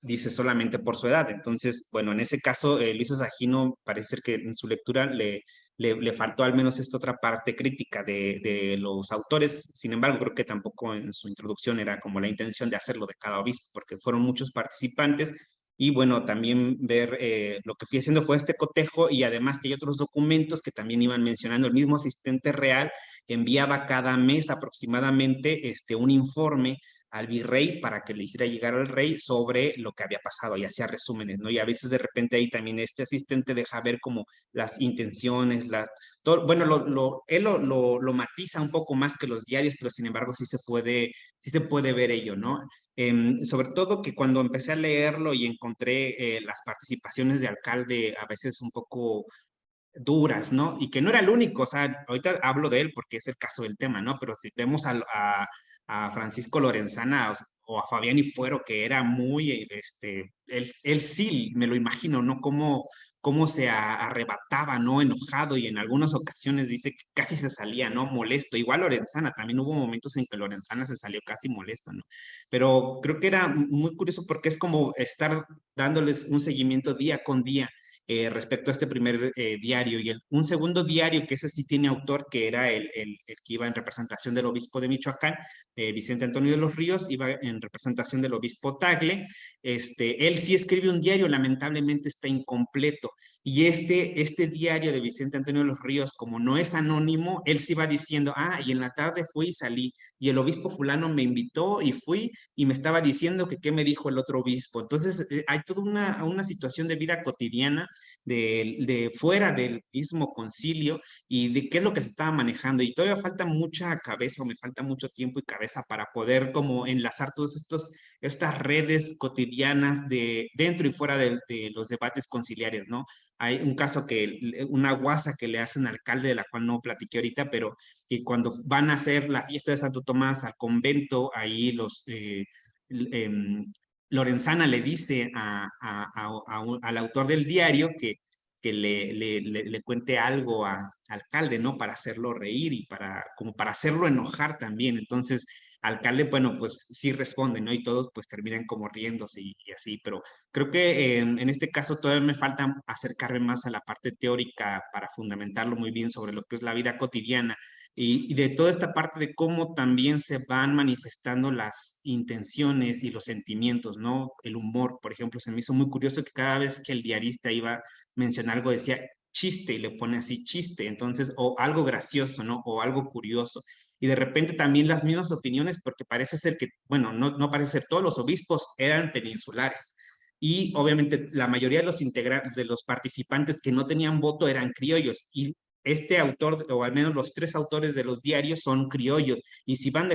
dice solamente por su edad. Entonces, bueno, en ese caso, Luisa Sagino parece ser que en su lectura le faltó al menos esta otra parte crítica de los autores. Sin embargo, creo que tampoco en su introducción era como la intención de hacerlo de cada obispo, porque fueron muchos participantes. Y bueno, también ver lo que fui haciendo fue este cotejo y además que hay otros documentos que también iban mencionando. El mismo asistente real enviaba cada mes aproximadamente un informe al virrey para que le hiciera llegar al rey sobre lo que había pasado y hacía resúmenes, ¿no? Y a veces de repente ahí también este asistente deja ver como las intenciones, bueno, él lo matiza un poco más que los diarios, pero sin embargo sí se puede ver ello, ¿no? Sobre todo que cuando empecé a leerlo y encontré las participaciones de alcalde a veces un poco duras, ¿no? Y que no era el único, o sea, ahorita hablo de él porque es el caso del tema, ¿no? Pero si vemos a Francisco Lorenzana o a Fabián y Fuero, que era muy, él sí, me lo imagino, ¿no? Cómo se arrebataba, ¿no? Enojado y en algunas ocasiones dice que casi se salía, ¿no? Molesto. Igual Lorenzana, también hubo momentos en que Lorenzana se salió casi molesto, ¿no? Pero creo que era muy curioso porque es como estar dándoles un seguimiento día con día respecto a este primer diario. Y un segundo diario, que ese sí tiene autor, que era el que iba en representación del obispo de Michoacán, Vicente Antonio de los Ríos, iba en representación del obispo Tagle. Él sí escribe un diario, lamentablemente está incompleto. Y este diario de Vicente Antonio de los Ríos, como no es anónimo, él sí va diciendo, y en la tarde fui y salí, y el obispo fulano me invitó y fui, y me estaba diciendo que qué me dijo el otro obispo. Entonces, hay toda una situación de vida cotidiana de fuera del mismo concilio y de qué es lo que se estaba manejando. Y todavía falta mucha cabeza o me falta mucho tiempo y cabeza para poder como enlazar todas estas redes cotidianas de dentro y fuera de los debates conciliares, ¿no? Hay un caso una guasa que le hacen al alcalde, de la cual no platiqué ahorita, pero que cuando van a hacer la fiesta de Santo Tomás al convento, ahí Lorenzana le dice al autor del diario que le cuente algo al alcalde, ¿no? Para hacerlo reír y como para hacerlo enojar también. Entonces, alcalde, bueno, pues sí responde, ¿no? Y todos pues terminan como riéndose y así, pero creo que en este caso todavía me falta acercarme más a la parte teórica para fundamentarlo muy bien sobre lo que es la vida cotidiana y de toda esta parte de cómo también se van manifestando las intenciones y los sentimientos, ¿no? El humor, por ejemplo, se me hizo muy curioso que cada vez que el diarista iba a mencionar algo decía chiste y le pone así chiste, entonces, o algo gracioso, ¿no? O algo curioso. Y de repente también las mismas opiniones, porque parece ser que, bueno, no parece ser, todos los obispos eran peninsulares. Y obviamente la mayoría de los participantes que no tenían voto eran criollos. Y este autor, o al menos los tres autores de los diarios, son criollos, y si van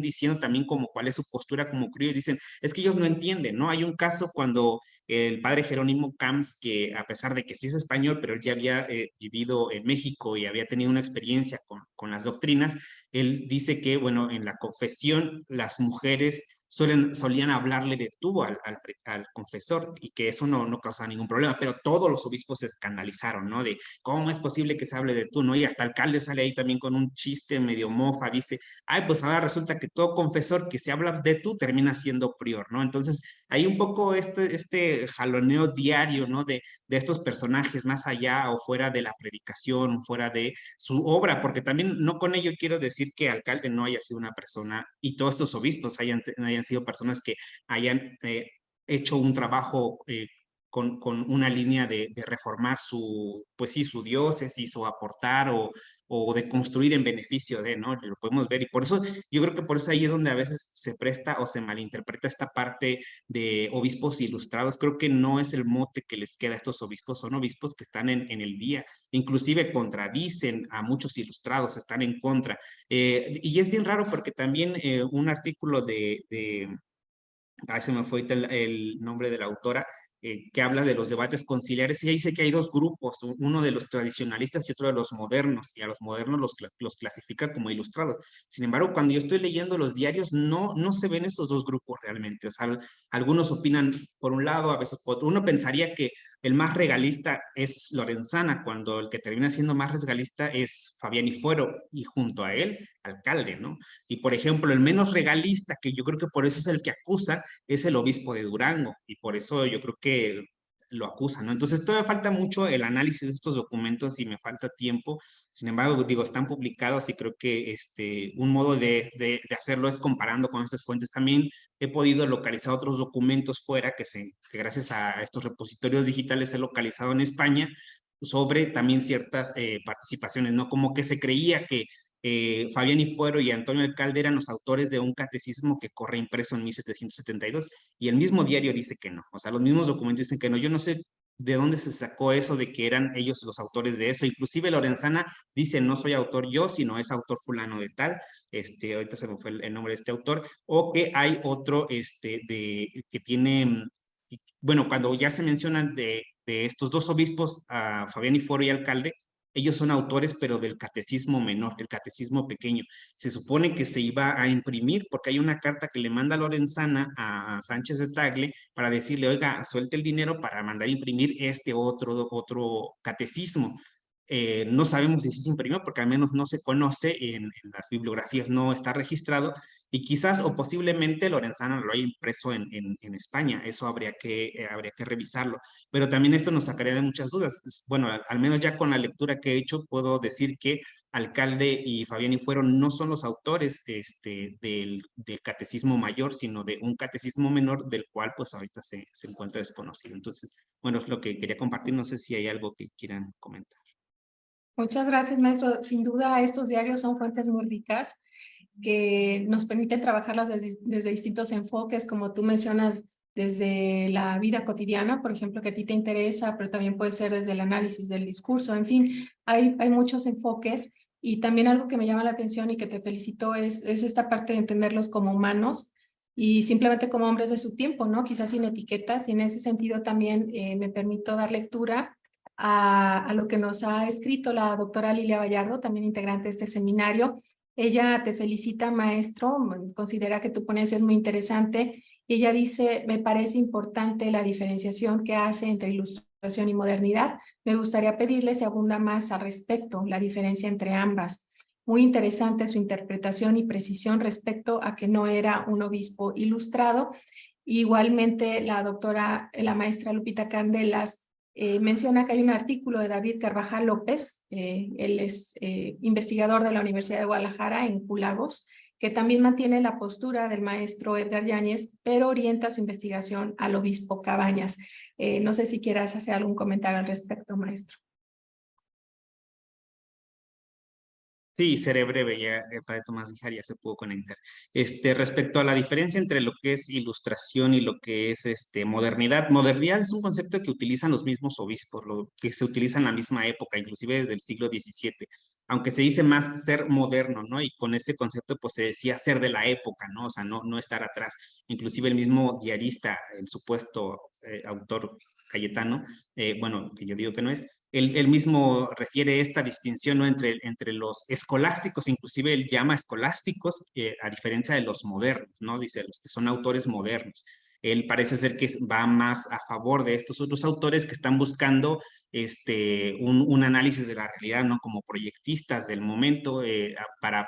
diciendo también como cuál es su postura como criollos, dicen, es que ellos no entienden, ¿no? Hay un caso cuando el padre Jerónimo Camps, que a pesar de que sí es español, pero él ya había vivido en México y había tenido una experiencia con las doctrinas, él dice que, bueno, en la confesión las mujeres solían hablarle de tú al confesor y que eso no causaba ningún problema, pero todos los obispos se escandalizaron, ¿no? De cómo es posible que se hable de tú, ¿no? Y hasta el alcalde sale ahí también con un chiste medio mofa, dice, ay, pues ahora resulta que todo confesor que se habla de tú termina siendo prior, ¿no? Entonces, hay un poco este jaloneo diario, ¿no? De estos personajes más allá o fuera de la predicación, fuera de su obra, porque también no con ello quiero decir que alcalde no haya sido una persona y todos estos obispos hayan sido personas que hayan hecho un trabajo con una línea de reformar pues sí, su diócesis o aportar o de construir en beneficio de, ¿no? Lo podemos ver y por eso, yo creo que por eso ahí es donde a veces se presta o se malinterpreta esta parte de obispos ilustrados. Creo que no es el mote que les queda a estos obispos, son obispos que están en el día, inclusive contradicen a muchos ilustrados, están en contra. Y es bien raro porque también un artículo se me fue el nombre de la autora, que habla de los debates conciliares, y ahí dice que hay dos grupos, uno de los tradicionalistas y otro de los modernos, y a los modernos los clasifica como ilustrados. Sin embargo, cuando yo estoy leyendo los diarios, no se ven esos dos grupos realmente. O sea, algunos opinan por un lado, a veces por otro. Uno pensaría que el más regalista es Lorenzana, cuando el que termina siendo más regalista es Fabián y Fuero, y junto a él, alcalde, ¿no? Y por ejemplo, el menos regalista, que yo creo que por eso es el que acusa, es el obispo de Durango, y por eso yo creo que lo acusan, ¿no? Entonces todavía falta mucho el análisis de estos documentos y me falta tiempo. Sin embargo, digo, están publicados y creo que un modo de hacerlo es comparando con estas fuentes. También he podido localizar otros documentos fuera que gracias a estos repositorios digitales he localizado en España sobre también ciertas participaciones, ¿no? Como que se creía que Fabián y Fuero y Antonio Alcalde eran los autores de un catecismo que corre impreso en 1772 y el mismo diario dice que no, o sea, los mismos documentos dicen que no. Yo no sé de dónde se sacó eso de que eran ellos los autores de eso. Inclusive Lorenzana dice, no soy autor yo, sino es autor fulano de tal, ahorita se me fue el nombre de este autor, o que hay otro que tiene, bueno, cuando ya se mencionan de estos dos obispos, a Fabián y Fuero y Alcalde, ellos son autores, pero del catecismo menor, del catecismo pequeño. Se supone que se iba a imprimir porque hay una carta que le manda Lorenzana a Sánchez de Tagle para decirle, oiga, suelte el dinero para mandar a imprimir este otro catecismo. No sabemos si se imprimió porque al menos no se conoce, en las bibliografías no está registrado, y quizás o posiblemente Lorenzana lo haya impreso en España. Eso habría que revisarlo. Pero también esto nos sacaría de muchas dudas. Bueno, al menos ya con la lectura que he hecho, puedo decir que Alcalde y Fabián y Fuero no son los autores del catecismo mayor, sino de un catecismo menor, del cual pues ahorita se encuentra desconocido. Entonces, bueno, es lo que quería compartir. No sé si hay algo que quieran comentar. Muchas gracias, maestro. Sin duda, estos diarios son fuentes muy ricas que nos permiten trabajarlas desde distintos enfoques, como tú mencionas, desde la vida cotidiana, por ejemplo, que a ti te interesa, pero también puede ser desde el análisis del discurso. En fin, hay muchos enfoques, y también algo que me llama la atención y que te felicito es esta parte de entenderlos como humanos y simplemente como hombres de su tiempo, ¿no? Quizás sin etiquetas, y en ese sentido también me permito dar lectura a lo que nos ha escrito la doctora Lilia Vallardo, también integrante de este seminario. Ella te felicita, maestro, considera que tu ponencia es muy interesante, y ella dice, me parece importante la diferenciación que hace entre ilustración y modernidad. Me gustaría pedirle si abunda más al respecto, la diferencia entre ambas. Muy interesante su interpretación y precisión respecto a que no era un obispo ilustrado. Igualmente, la maestra Lupita Candelas menciona que hay un artículo de David Carvajal López, él es investigador de la Universidad de Guadalajara en Culagos, que también mantiene la postura del maestro Edgar Yáñez, pero orienta su investigación al obispo Cabañas. No sé si quieras hacer algún comentario al respecto, maestro. Sí, seré breve, ya el padre Tomás Guijar ya se pudo conectar. Respecto a la diferencia entre lo que es ilustración y lo que es modernidad, modernidad es un concepto que utilizan los mismos obispos, lo que se utiliza en la misma época, inclusive desde el siglo XVII, aunque se dice más ser moderno, ¿no? Y con ese concepto pues se decía ser de la época, ¿no? O sea, no estar atrás. Inclusive el mismo diarista, el supuesto autor Cayetano, bueno, que yo digo que no es, él mismo refiere esta distinción, ¿no? entre los escolásticos, inclusive él llama escolásticos, a diferencia de los modernos, ¿no? Dice, los que son autores modernos. Él parece ser que va más a favor de estos otros autores que están buscando un análisis de la realidad, ¿no? Como proyectistas del momento, para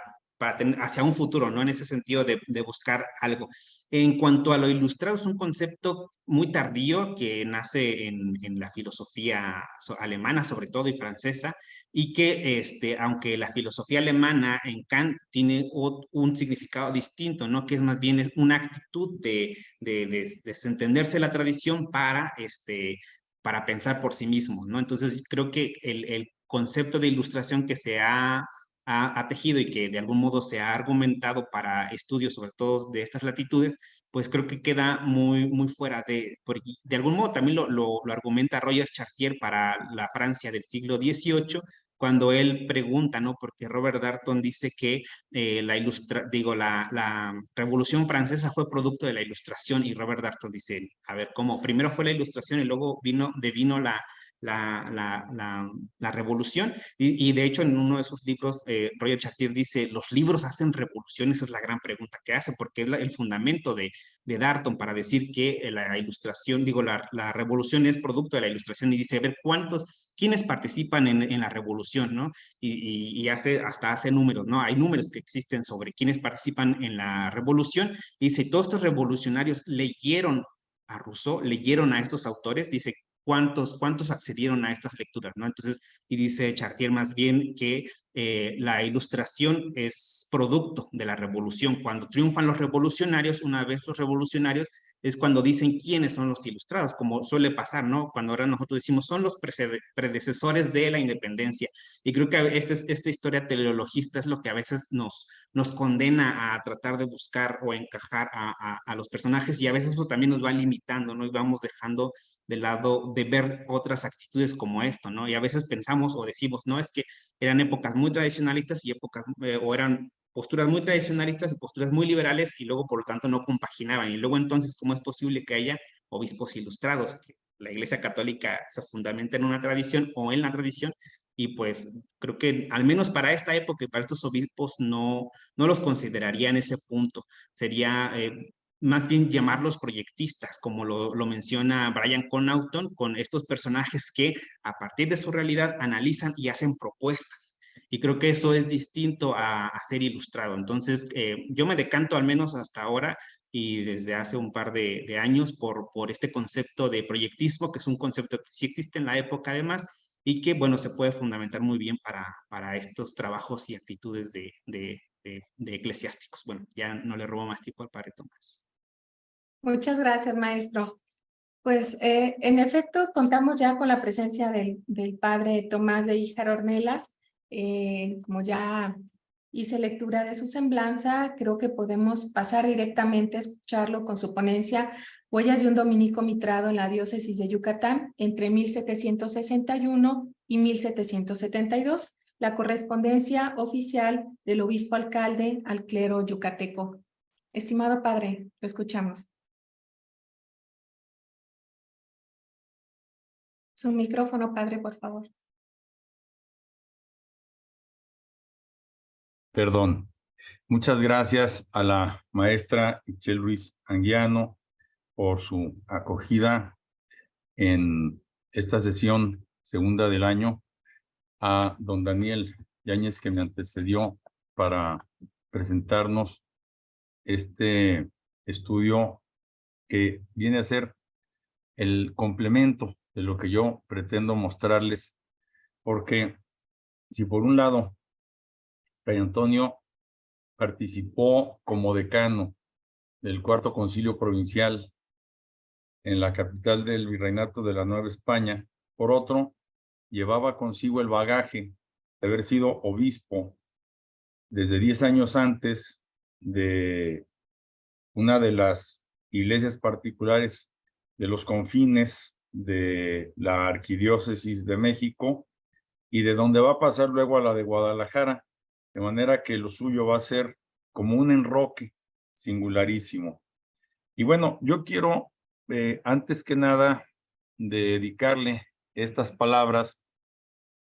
tener hacia un futuro, ¿no? En ese sentido de buscar algo. En cuanto a lo ilustrado, es un concepto muy tardío que nace en la filosofía alemana, sobre todo, y francesa, y que, aunque la filosofía alemana en Kant tiene un significado distinto, ¿no? Que es más bien una actitud de desentenderse la tradición para pensar por sí mismo, ¿no? Entonces, creo que el concepto de ilustración que ha tejido y que de algún modo se ha argumentado para estudios, sobre todo de estas latitudes, pues creo que queda muy fuera porque de algún modo también lo argumenta Roger Chartier para la Francia del siglo XVIII, cuando él pregunta, ¿no? Porque Robert Darnton dice que la Revolución Francesa fue producto de la Ilustración, y Robert Darnton dice, a ver, ¿cómo? Primero fue la Ilustración y luego vino la, la, la, la revolución. Y de hecho, en uno de sus libros, Roger Chartier dice, ¿los libros hacen revoluciones? Esa es la gran pregunta que hace, porque es el fundamento de Darnton para decir que la ilustración, la revolución es producto de la ilustración, y dice, a ver, ¿quiénes participan en la revolución, ¿no? Y hasta hace números, ¿no? Hay números que existen sobre quiénes participan en la revolución, y dice, todos estos revolucionarios leyeron a Rousseau, leyeron a estos autores, dice, ¿cuántos accedieron a estas lecturas, ¿no? Entonces, y dice Chartier más bien que la ilustración es producto de la revolución. Cuando triunfan los revolucionarios, una vez los revolucionarios, es cuando dicen quiénes son los ilustrados, como suele pasar, ¿no? Cuando ahora nosotros decimos son los predecesores de la independencia. Y creo que esta historia teleologista es lo que a veces nos condena a tratar de buscar o encajar a los personajes, y a veces eso también nos va limitando, ¿no? Y vamos dejando de lado de ver otras actitudes como esto, ¿no? Y a veces pensamos o decimos, no, es que eran épocas muy tradicionalistas y o eran posturas muy tradicionalistas y posturas muy liberales, y luego por lo tanto no compaginaban. Y luego entonces, ¿cómo es posible que haya obispos ilustrados? Que la Iglesia Católica se fundamenta en una tradición o en la tradición, y pues creo que al menos para esta época y para estos obispos no los consideraría en ese punto. Sería más bien llamarlos proyectistas, como lo menciona Brian Connaughton, con estos personajes que a partir de su realidad analizan y hacen propuestas. Y creo que eso es distinto a ser ilustrado. Entonces, yo me decanto al menos hasta ahora y desde hace un par de años por este concepto de proyectismo, que es un concepto que sí existe en la época además, y que, bueno, se puede fundamentar muy bien para estos trabajos y actitudes de eclesiásticos. Bueno, ya no le robo más tiempo al padre Tomás. Muchas gracias, maestro. Pues en efecto contamos ya con la presencia del padre Tomás de Híjar Ornelas. Como ya hice lectura de su semblanza, creo que podemos pasar directamente a escucharlo con su ponencia Huellas de un dominico mitrado en la diócesis de Yucatán entre 1761 y 1772, la correspondencia oficial del obispo alcalde al clero yucateco. Estimado padre, lo escuchamos. Su micrófono, padre, por favor. Perdón. Muchas gracias a la maestra Michelle Ruiz Anguiano por su acogida en esta sesión segunda del año, a don Daniel Yáñez, que me antecedió para presentarnos este estudio que viene a ser el complemento de lo que yo pretendo mostrarles, porque si por un lado Fray Antonio participó como decano del Cuarto Concilio Provincial en la capital del Virreinato de la Nueva España, por otro, llevaba consigo el bagaje de haber sido obispo desde 10 años antes de una de las iglesias particulares de los confines de la Arquidiócesis de México y de donde va a pasar luego a la de Guadalajara, de manera que lo suyo va a ser como un enroque singularísimo. Y bueno, yo quiero, antes que nada, dedicarle estas palabras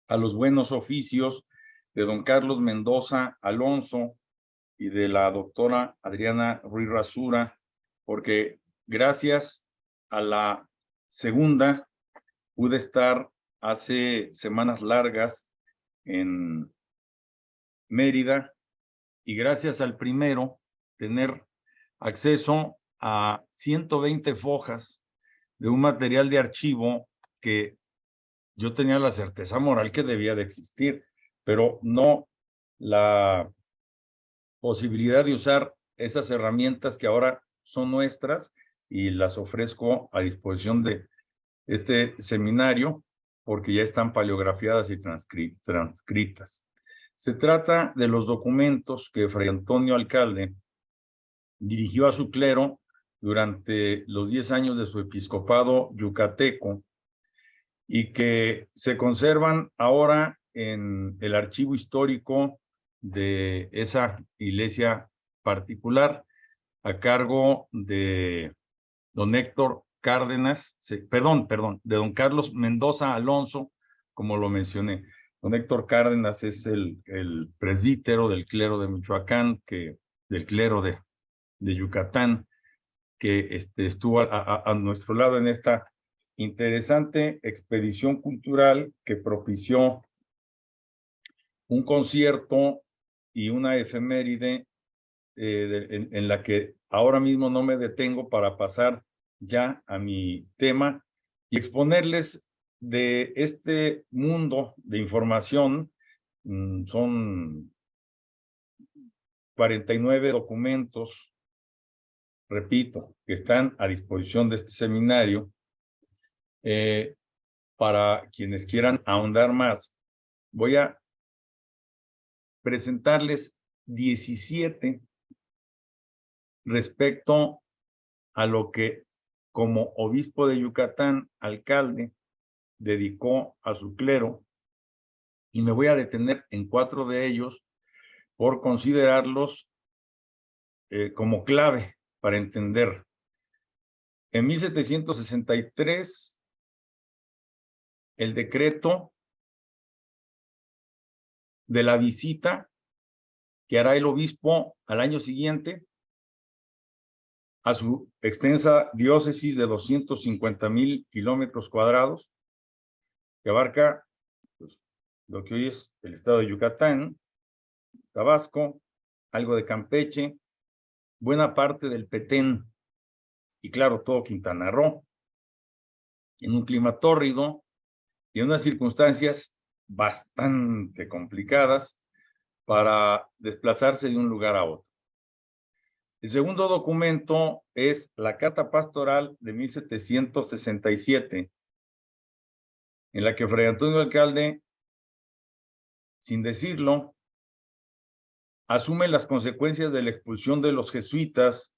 a los buenos oficios de don Carlos Mendoza Alonso y de la doctora Adriana Ruiz Rasura, porque gracias a la segunda pude estar hace semanas largas en Mérida y gracias al primero tener acceso a 120 fojas de un material de archivo que yo tenía la certeza moral que debía de existir, pero no la posibilidad de usar esas herramientas que ahora son nuestras y las ofrezco a disposición de este seminario porque ya están paleografiadas y transcritas. Se trata de los documentos que Fray Antonio Alcalde dirigió a su clero durante los 10 años de su episcopado yucateco y que se conservan ahora en el archivo histórico de esa iglesia particular a cargo de don Héctor Cárdenas, de don Carlos Mendoza Alonso, como lo mencioné. Don Héctor Cárdenas es el presbítero del clero de Michoacán, del clero de Yucatán, que estuvo a nuestro lado en esta interesante expedición cultural que propició un concierto y una efeméride en la que ahora mismo no me detengo para pasar ya a mi tema y exponerles de este mundo de información. Son 49 documentos, repito, que están a disposición de este seminario. Para quienes quieran ahondar más, voy a presentarles 17 respecto a lo que como obispo de Yucatán, alcalde, dedicó a su clero, y me voy a detener en 4 de ellos por considerarlos como clave para entender. En 1763, el decreto de la visita que hará el obispo al año siguiente a su extensa diócesis de 250,000 kilómetros cuadrados, que abarca pues, lo que hoy es el estado de Yucatán, Tabasco, algo de Campeche, buena parte del Petén y claro, todo Quintana Roo, en un clima tórrido y en unas circunstancias bastante complicadas para desplazarse de un lugar a otro. El segundo documento es la Carta Pastoral de 1767, en la que Fray Antonio Alcalde, sin decirlo, asume las consecuencias de la expulsión de los jesuitas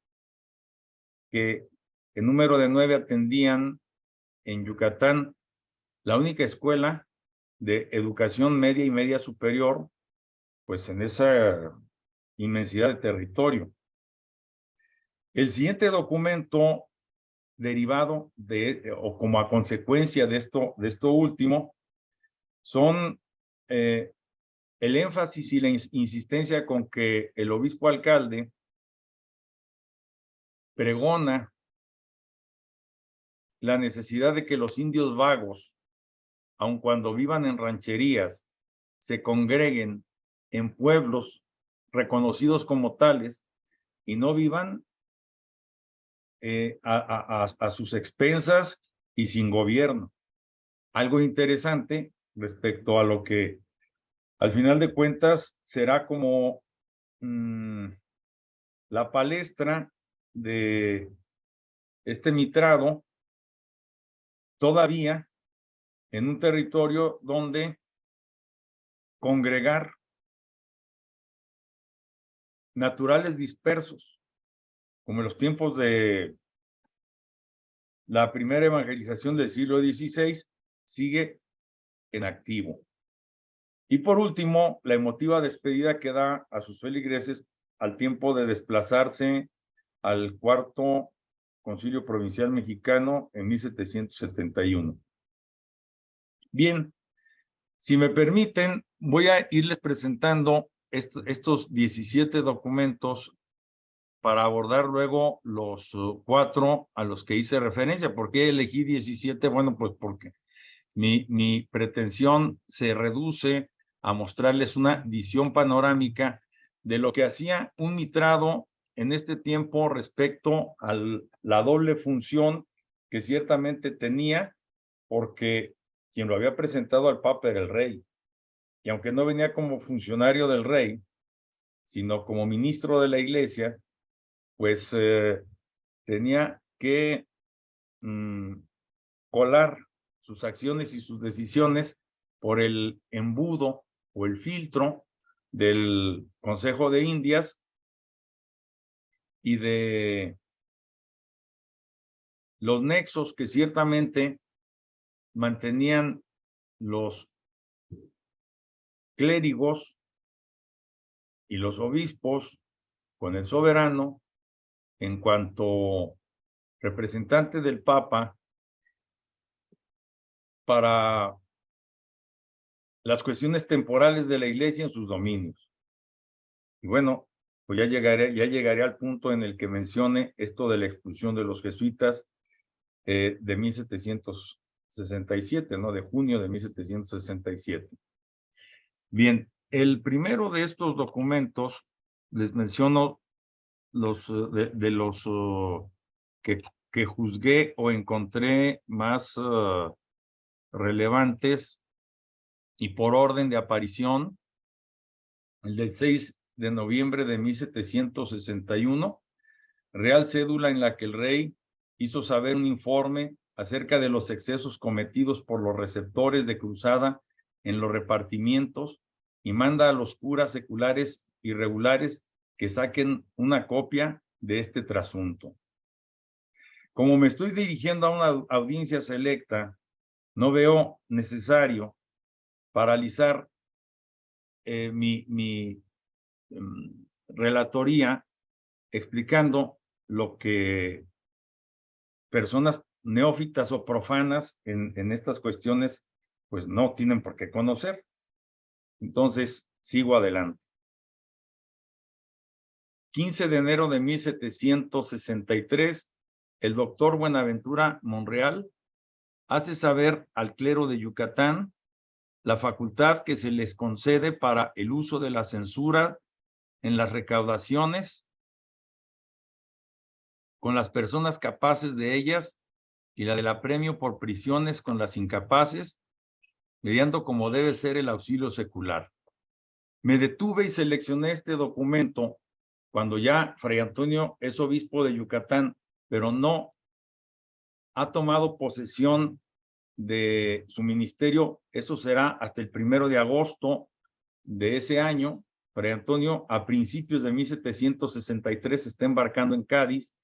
que en número de 9 atendían en Yucatán la única escuela de educación media y media superior, pues en esa inmensidad de territorio. El siguiente documento derivado o como a consecuencia de esto último, son el énfasis y la insistencia con que el obispo alcalde pregona la necesidad de que los indios vagos, aun cuando vivan en rancherías, se congreguen en pueblos reconocidos como tales y no vivan a sus expensas y sin gobierno. Algo interesante respecto a lo que al final de cuentas será como la palestra de este mitrado, todavía en un territorio donde congregar naturales dispersos, como en los tiempos de la primera evangelización del siglo XVI, sigue en activo. Y por último, la emotiva despedida que da a sus feligreses al tiempo de desplazarse al Cuarto Concilio Provincial Mexicano en 1771. Bien, si me permiten, voy a irles presentando estos 17 documentos para abordar luego los 4 a los que hice referencia. ¿Por qué elegí 17? Bueno, pues porque mi pretensión se reduce a mostrarles una visión panorámica de lo que hacía un mitrado en este tiempo respecto a la doble función que ciertamente tenía, porque quien lo había presentado al Papa era el rey. Y aunque no venía como funcionario del rey, sino como ministro de la Iglesia, pues tenía que colar sus acciones y sus decisiones por el embudo o el filtro del Consejo de Indias y de los nexos que ciertamente mantenían los clérigos y los obispos con el soberano en cuanto representante del Papa para las cuestiones temporales de la Iglesia en sus dominios. Y bueno, pues ya llegaré al punto en el que mencione esto de la expulsión de los jesuitas de 1767, ¿no? De junio de 1767. Bien, el primero de estos documentos, les menciono los de los que juzgué o encontré más relevantes y por orden de aparición, el del 6 de noviembre de 1761, real cédula en la que el rey hizo saber un informe acerca de los excesos cometidos por los receptores de cruzada en los repartimientos y manda a los curas seculares irregulares que saquen una copia de este trasunto. Como me estoy dirigiendo a una audiencia selecta, no veo necesario paralizar mi relatoría explicando lo que personas neófitas o profanas en estas cuestiones pues no tienen por qué conocer. Entonces, sigo adelante. 15 de enero de 1763, el doctor Buenaventura Monreal hace saber al clero de Yucatán la facultad que se les concede para el uso de la censura en las recaudaciones con las personas capaces de ellas y la del apremio por prisiones con las incapaces, mediando como debe ser el auxilio secular. Me detuve y seleccioné este documento cuando ya Fray Antonio es obispo de Yucatán, pero no ha tomado posesión de su ministerio. Eso será hasta el 1 de agosto de ese año. Fray Antonio, a principios de 1763, se está embarcando en Cádiz,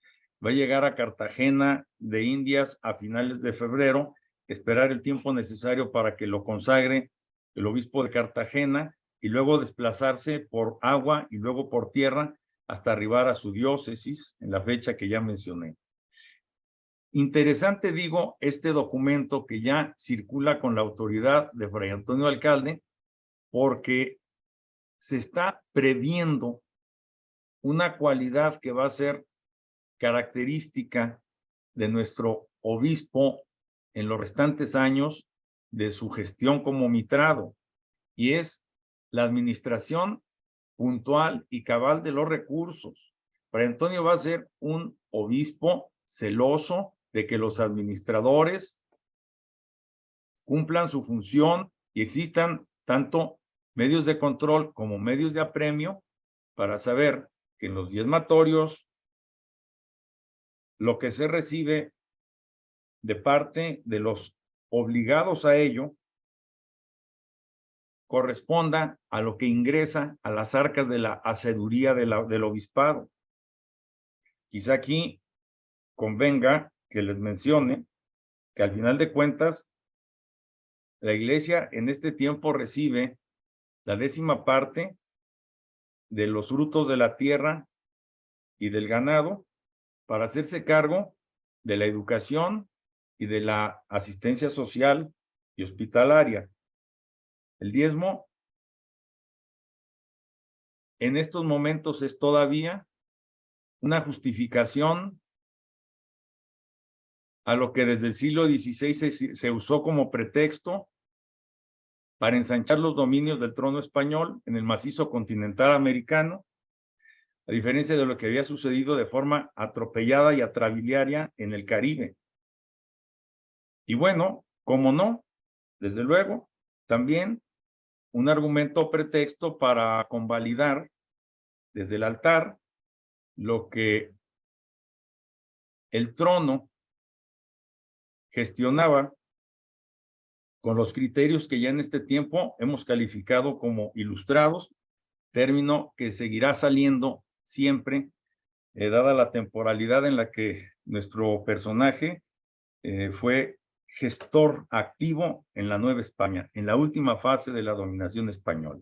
va a llegar a Cartagena de Indias a finales de febrero, esperar el tiempo necesario para que lo consagre el obispo de Cartagena y luego desplazarse por agua y luego por tierra hasta arribar a su diócesis en la fecha que ya mencioné. Interesante, digo, este documento que ya circula con la autoridad de Fray Antonio Alcalde, porque se está previendo una cualidad que va a ser característica de nuestro obispo en los restantes años de su gestión como mitrado, y es la administración puntual y cabal de los recursos. Fray Antonio va a ser un obispo celoso de que los administradores cumplan su función y existan tanto medios de control como medios de apremio para saber que en los diezmatorios lo que se recibe de parte de los obligados a ello corresponda a lo que ingresa a las arcas de la haceduría del obispado. Quizá aquí convenga que les mencione que al final de cuentas, la Iglesia en este tiempo recibe la 10ª parte de los frutos de la tierra y del ganado para hacerse cargo de la educación y de la asistencia social y hospitalaria. El diezmo en estos momentos es todavía una justificación a lo que desde el siglo XVI se usó como pretexto para ensanchar los dominios del trono español en el macizo continental americano, a diferencia de lo que había sucedido de forma atropellada y atrabiliaria en el Caribe. Y bueno, cómo no, desde luego, también un argumento o pretexto para convalidar desde el altar lo que el trono gestionaba con los criterios que ya en este tiempo hemos calificado como ilustrados, término que seguirá saliendo siempre, dada la temporalidad en la que nuestro personaje fue gestor activo en la Nueva España, en la última fase de la dominación española.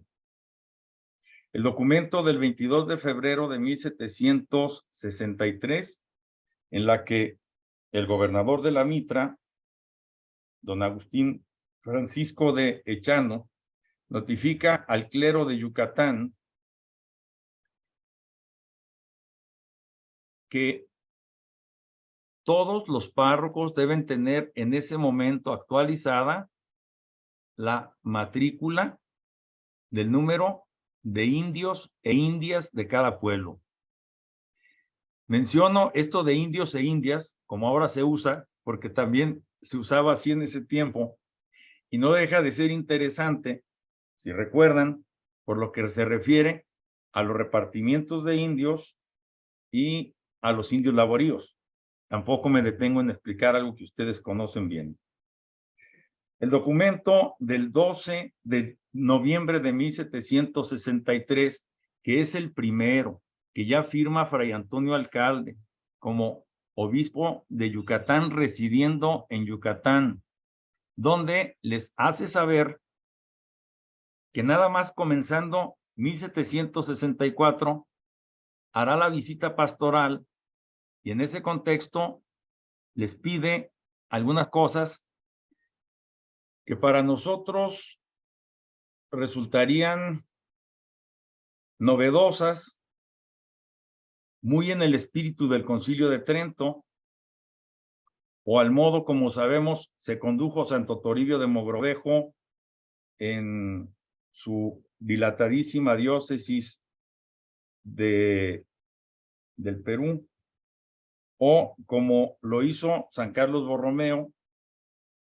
El documento del 22 de febrero de 1763, en la que el gobernador de la Mitra, don Agustín Francisco de Echano, notifica al clero de Yucatán que todos los párrocos deben tener en ese momento actualizada la matrícula del número de indios e indias de cada pueblo. Menciono esto de indios e indias, como ahora se usa, porque también se usaba así en ese tiempo, y no deja de ser interesante, si recuerdan, por lo que se refiere a los repartimientos de indios y a los indios laboríos. Tampoco me detengo en explicar algo que ustedes conocen bien. El documento del 12 de noviembre de 1763, que es el primero, que ya firma Fray Antonio Alcalde como obispo de Yucatán residiendo en Yucatán, donde les hace saber que nada más comenzando 1764 hará la visita pastoral y en ese contexto les pide algunas cosas que para nosotros resultarían novedosas, muy en el espíritu del Concilio de Trento, o al modo como sabemos se condujo Santo Toribio de Mogrovejo en su dilatadísima diócesis del Perú, o como lo hizo San Carlos Borromeo,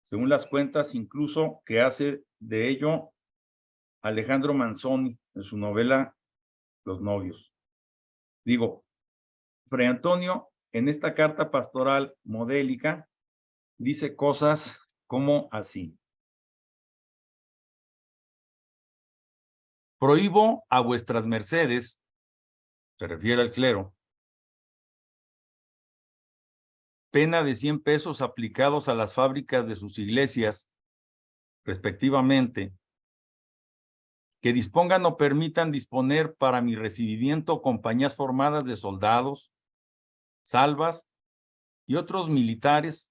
según las cuentas incluso que hace de ello Alejandro Manzoni en su novela Los novios. Digo, Fray Antonio en esta carta pastoral modélica dice cosas como así: prohíbo a vuestras mercedes, se refiere al clero, pena de 100 pesos aplicados a las fábricas de sus iglesias, respectivamente, que dispongan o permitan disponer para mi recibimiento compañías formadas de soldados, salvas y otros militares,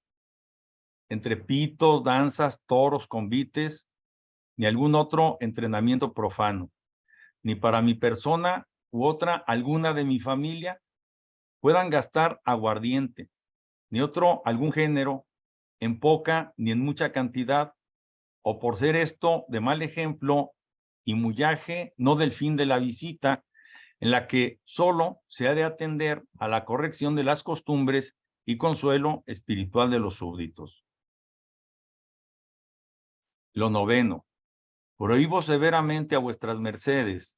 entre pitos, danzas, toros, convites, ni algún otro entrenamiento profano, ni para mi persona u otra alguna de mi familia puedan gastar aguardiente, ni otro algún género, en poca ni en mucha cantidad, o por ser esto de mal ejemplo y mullaje no del fin de la visita, en la que solo se ha de atender a la corrección de las costumbres y consuelo espiritual de los súbditos. Lo noveno, prohíbo severamente a vuestras mercedes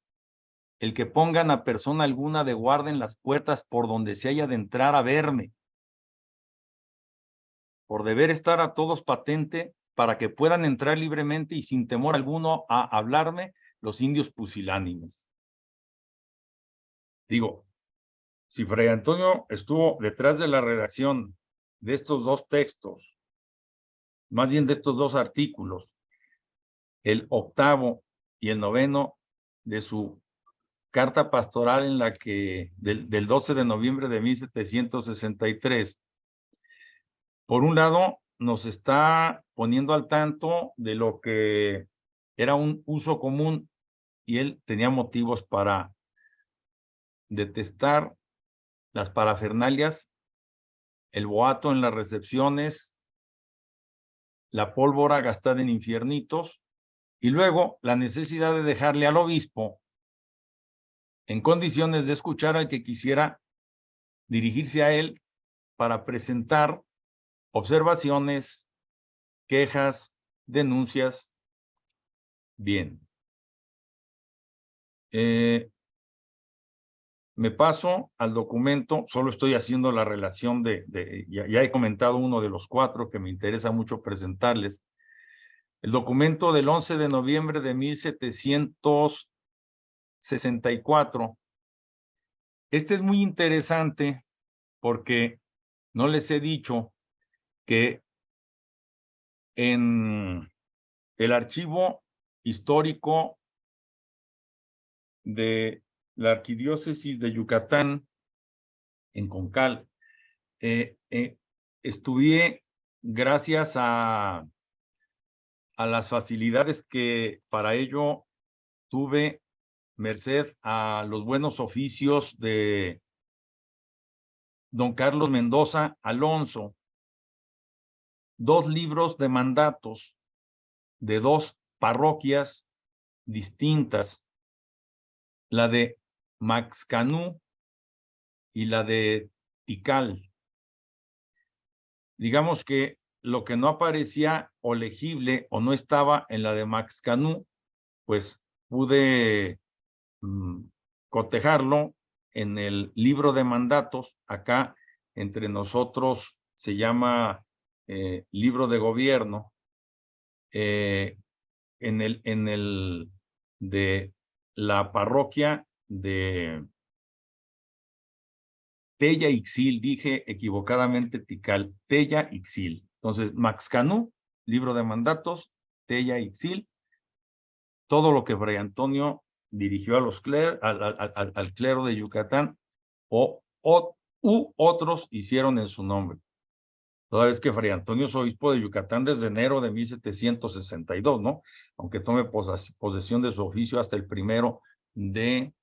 el que pongan a persona alguna de guarda en las puertas por donde se haya de entrar a verme, por deber estar a todos patente para que puedan entrar libremente y sin temor alguno a hablarme los indios pusilánimes. Digo, si Fray Antonio estuvo detrás de la redacción de estos dos textos, más bien de estos dos artículos, el octavo y el noveno de su carta pastoral en la que del 12 de noviembre de 1763, por un lado nos está poniendo al tanto de lo que era un uso común y él tenía motivos para detestar las parafernalias, el boato en las recepciones, la pólvora gastada en infiernitos, y luego la necesidad de dejarle al obispo en condiciones de escuchar al que quisiera dirigirse a él para presentar observaciones, quejas, denuncias. Bien. Me paso al documento, solo estoy haciendo la relación ya he comentado uno de los 4 que me interesa mucho presentarles. El documento del 11 de noviembre de 1764. Este es muy interesante porque no les he dicho que en el archivo histórico de la Arquidiócesis de Yucatán, en Concal, estudié gracias a las facilidades que para ello tuve merced a los buenos oficios de don Carlos Mendoza Alonso, 2 libros de mandatos de 2 parroquias distintas, la de Maxcanú y la de Tikal. Digamos que lo que no aparecía o legible o no estaba en la de Maxcanú, pues pude cotejarlo en el libro de mandatos. Acá entre nosotros se llama libro de gobierno. En el de la parroquia de Tella Ixil, dije equivocadamente Tikal, Tella Ixil. Entonces, Maxcanú, libro de mandatos, Tella Ixil, todo lo que Fray Antonio dirigió a los al clero de Yucatán u otros hicieron en su nombre. Toda vez que Fray Antonio es obispo de Yucatán desde enero de 1762, ¿no? Aunque tome posesión de su oficio hasta el 1 de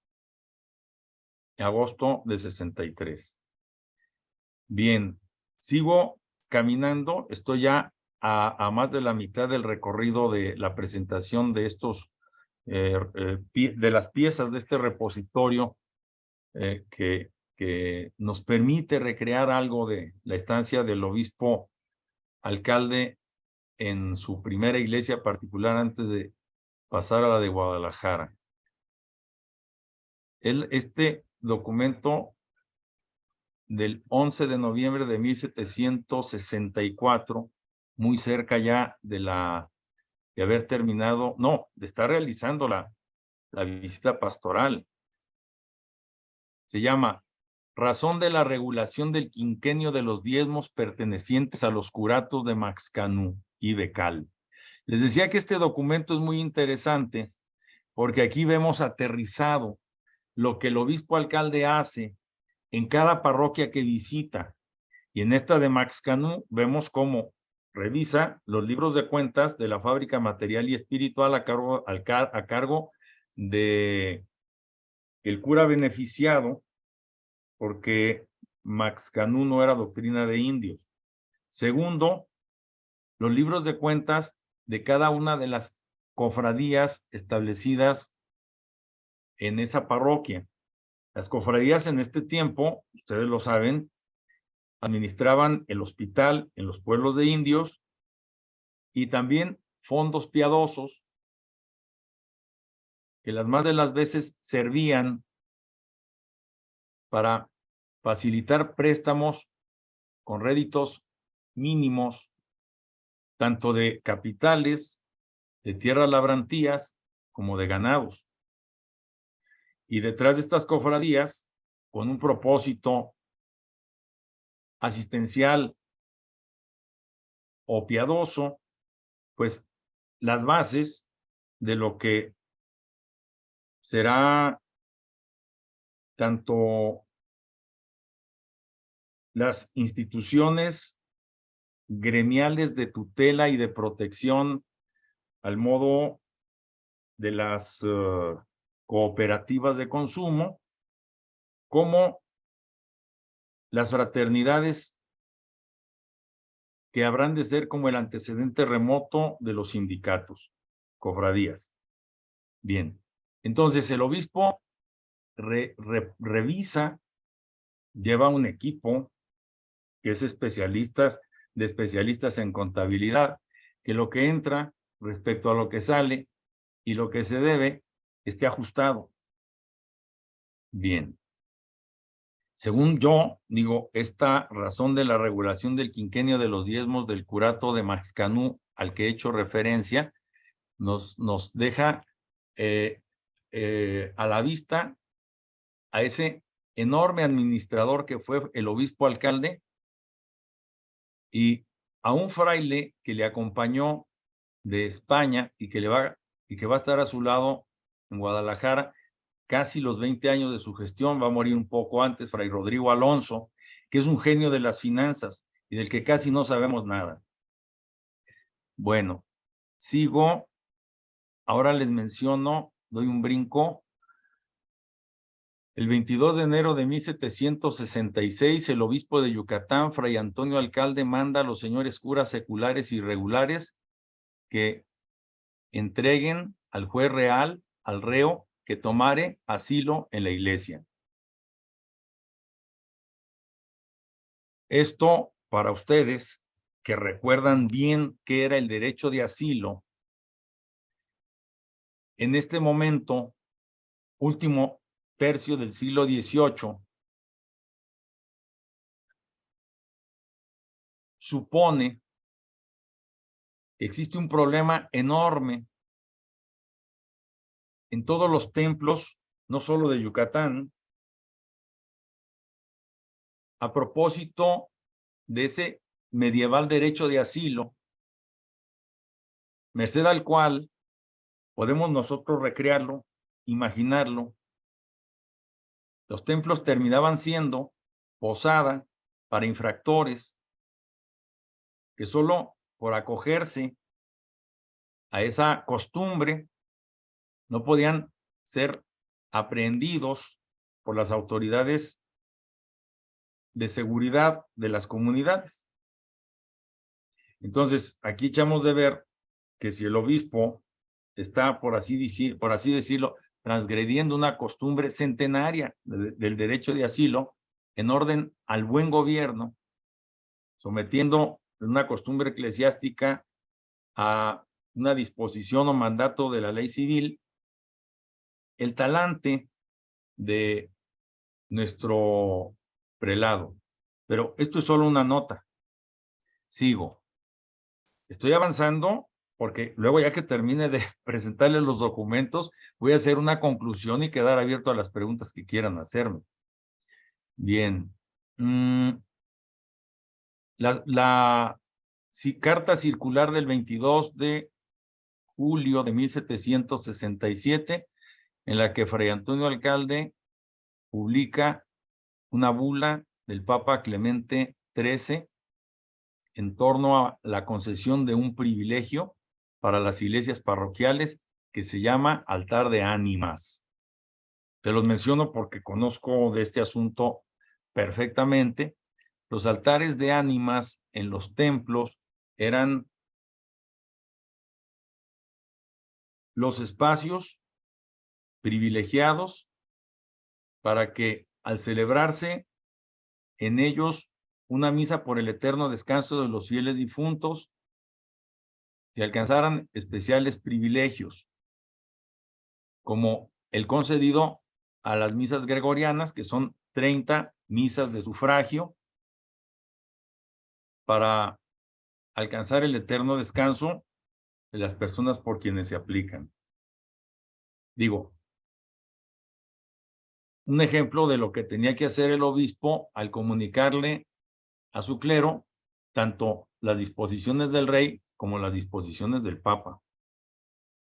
agosto de 63. Bien, sigo caminando, estoy ya a más de la mitad del recorrido de la presentación de estos, de las piezas de este repositorio que nos permite recrear algo de la estancia del obispo alcalde en su primera iglesia particular antes de pasar a la de Guadalajara. Este documento del 11 de noviembre de 1764, muy cerca ya de haber terminado, no, de estar realizando la visita pastoral. Se llama Razón de la regulación del quinquenio de los diezmos pertenecientes a los curatos de Maxcanú y Becal. Les decía que este documento es muy interesante porque aquí vemos aterrizado lo que el obispo alcalde hace en cada parroquia que visita. Y en esta de Maxcanú vemos cómo revisa los libros de cuentas de la fábrica material y espiritual a cargo de el cura beneficiado, porque Maxcanú no era doctrina de indios. Segundo, los libros de cuentas de cada una de las cofradías establecidas en esa parroquia. Las cofradías en este tiempo, ustedes lo saben, administraban el hospital en los pueblos de indios y también fondos piadosos que las más de las veces servían para facilitar préstamos con réditos mínimos tanto de capitales, de tierras labrantías, como de ganados. Y detrás de estas cofradías, con un propósito asistencial o piadoso, pues las bases de lo que será tanto las instituciones gremiales de tutela y de protección al modo de las cooperativas de consumo, como las fraternidades que habrán de ser como el antecedente remoto de los sindicatos, cofradías. Bien, entonces el obispo revisa, lleva un equipo que es de especialistas en contabilidad, que lo que entra respecto a lo que sale y lo que se debe esté ajustado. Bien. Según yo, digo, esta razón de la regulación del quinquenio de los diezmos del curato de Maxcanú, al que he hecho referencia, nos deja a la vista a ese enorme administrador que fue el obispo alcalde y a un fraile que le acompañó de España y que va a estar a su lado en Guadalajara casi los 20 años de su gestión. Va a morir un poco antes, Fray Rodrigo Alonso, que es un genio de las finanzas y del que casi no sabemos nada. Bueno, sigo. Ahora les menciono, doy un brinco. El 22 de enero de 1766, el obispo de Yucatán, Fray Antonio Alcalde, manda a los señores curas seculares y regulares que entreguen al juez real, al reo, que tomare asilo en la iglesia. Esto, para ustedes que recuerdan bien qué era el derecho de asilo, en este momento, último tercio del siglo XVIII, supone que existe un problema enorme en todos los templos, no solo de Yucatán, a propósito de ese medieval derecho de asilo, merced al cual podemos nosotros recrearlo, imaginarlo. Los templos terminaban siendo posada para infractores que solo por acogerse a esa costumbre no podían ser aprehendidos por las autoridades de seguridad de las comunidades. Entonces, aquí echamos de ver que si el obispo está, por así decirlo, transgrediendo una costumbre centenaria del derecho de asilo en orden al buen gobierno, sometiendo una costumbre eclesiástica a una disposición o mandato de la ley civil, el talante de nuestro prelado. Pero esto es solo una nota. Sigo. Estoy avanzando porque luego, ya que termine de presentarles los documentos, voy a hacer una conclusión y quedar abierto a las preguntas que quieran hacerme. Bien. La carta circular del 22 de julio de 1767, en la que Fray Antonio Alcalde publica una bula del Papa Clemente XIII en torno a la concesión de un privilegio para las iglesias parroquiales que se llama altar de ánimas. Te los menciono porque conozco de este asunto perfectamente. Los altares de ánimas en los templos eran los espacios privilegiados para que al celebrarse en ellos una misa por el eterno descanso de los fieles difuntos, se alcanzaran especiales privilegios, como el concedido a las misas gregorianas, que son 30 misas de sufragio, para alcanzar el eterno descanso de las personas por quienes se aplican. Digo, un ejemplo de lo que tenía que hacer el obispo al comunicarle a su clero tanto las disposiciones del rey como las disposiciones del papa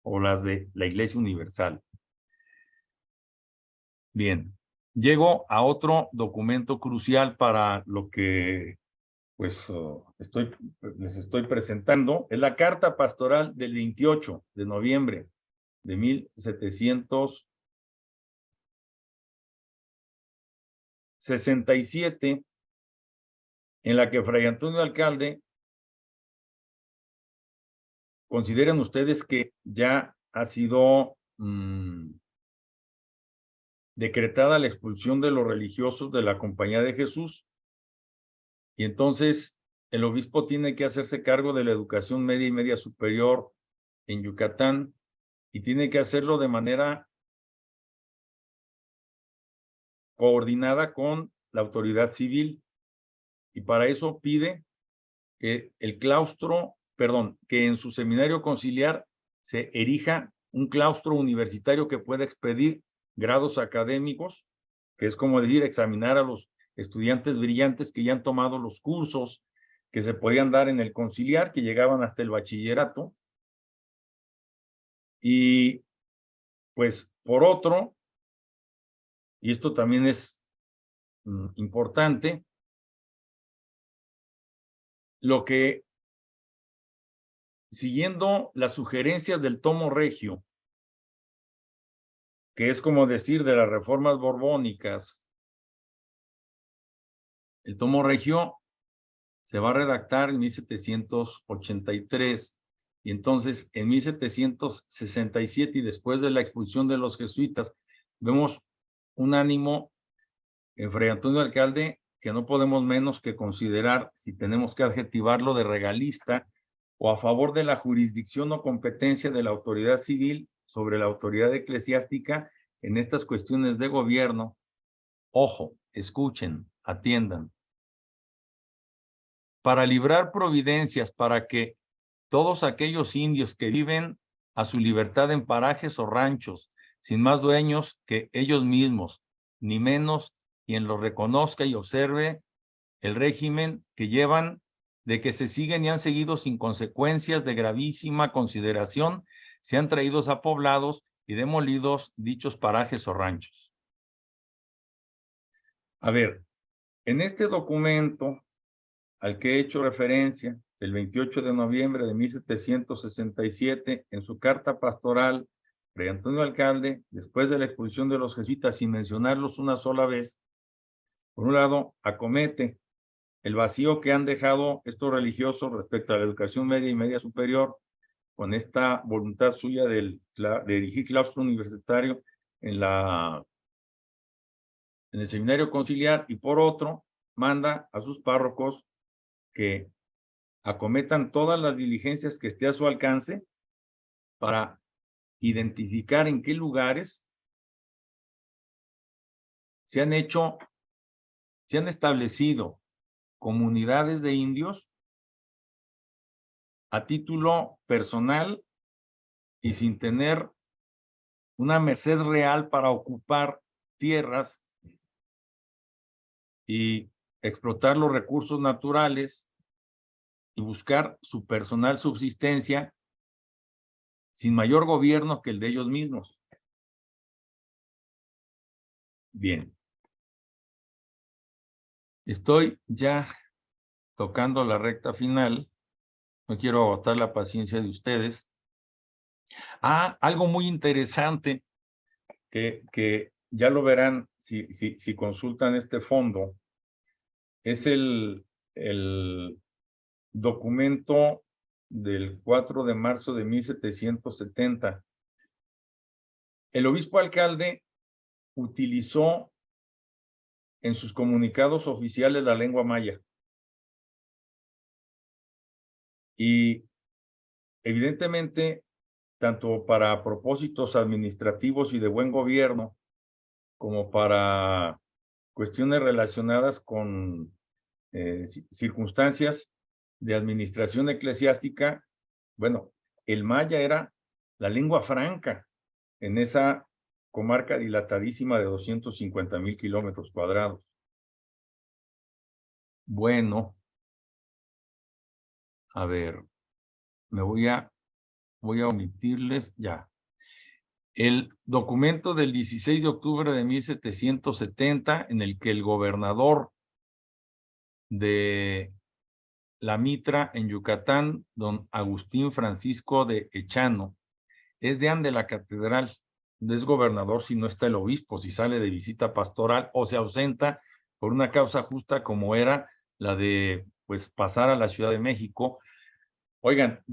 o las de la Iglesia Universal. Bien, llego a otro documento crucial para lo que pues les estoy presentando. Es la carta pastoral del 28 de noviembre de 1767, en la que Fray Antonio Alcalde, consideran ustedes que ya ha sido decretada la expulsión de los religiosos de la Compañía de Jesús, y entonces el obispo tiene que hacerse cargo de la educación media y media superior en Yucatán, y tiene que hacerlo de manera coordinada con la autoridad civil, y para eso pide que el claustro, que en su seminario conciliar se erija un claustro universitario que pueda expedir grados académicos, que es como decir, examinar a los estudiantes brillantes que ya han tomado los cursos que se podían dar en el conciliar, que llegaban hasta el bachillerato. Y pues por otro, y esto también es importante, lo que, siguiendo las sugerencias del Tomo Regio, que es como decir de las reformas borbónicas, el Tomo Regio se va a redactar en 1783, y entonces en 1767, y después de la expulsión de los jesuitas, vemos un ánimo en Fray Antonio Alcalde que no podemos menos que considerar, si tenemos que adjetivarlo, de regalista, o a favor de la jurisdicción o competencia de la autoridad civil sobre la autoridad eclesiástica en estas cuestiones de gobierno. Ojo, escuchen, atiendan. Para librar providencias para que todos aquellos indios que viven a su libertad en parajes o ranchos, sin más dueños que ellos mismos, ni menos, quien lo reconozca y observe el régimen que llevan, de que se siguen y han seguido sin consecuencias de gravísima consideración, sean traídos a poblados y demolidos dichos parajes o ranchos. A ver, en este documento al que he hecho referencia, el 28 de noviembre de 1767, en su carta pastoral, Fray Antonio Alcalde, después de la expulsión de los jesuitas, sin mencionarlos una sola vez, por un lado, acomete el vacío que han dejado estos religiosos respecto a la educación media y media superior, con esta voluntad suya de dirigir claustro universitario en el seminario conciliar, y por otro, manda a sus párrocos que acometan todas las diligencias que esté a su alcance para identificar en qué lugares se han establecido comunidades de indios a título personal y sin tener una merced real para ocupar tierras y explotar los recursos naturales y buscar su personal subsistencia sin mayor gobierno que el de ellos mismos. Bien. Estoy ya tocando la recta final. No quiero agotar la paciencia de ustedes. Algo muy interesante que ya lo verán si consultan este fondo, es el documento del 4 de marzo de 1770. El obispo Alcalde utilizó en sus comunicados oficiales la lengua maya. Y evidentemente, tanto para propósitos administrativos y de buen gobierno, como para cuestiones relacionadas con circunstancias de administración eclesiástica, bueno, el maya era la lengua franca en esa comarca dilatadísima de 250,000 kilómetros cuadrados. Bueno, a ver, voy a omitirles ya. El documento del 16 de octubre de 1770, en el que el gobernador de la Mitra en Yucatán, don Agustín Francisco de Echano, es deán de la catedral, no es gobernador si no está el obispo, si sale de visita pastoral o se ausenta por una causa justa como era la de pues pasar a la Ciudad de México. Oigan,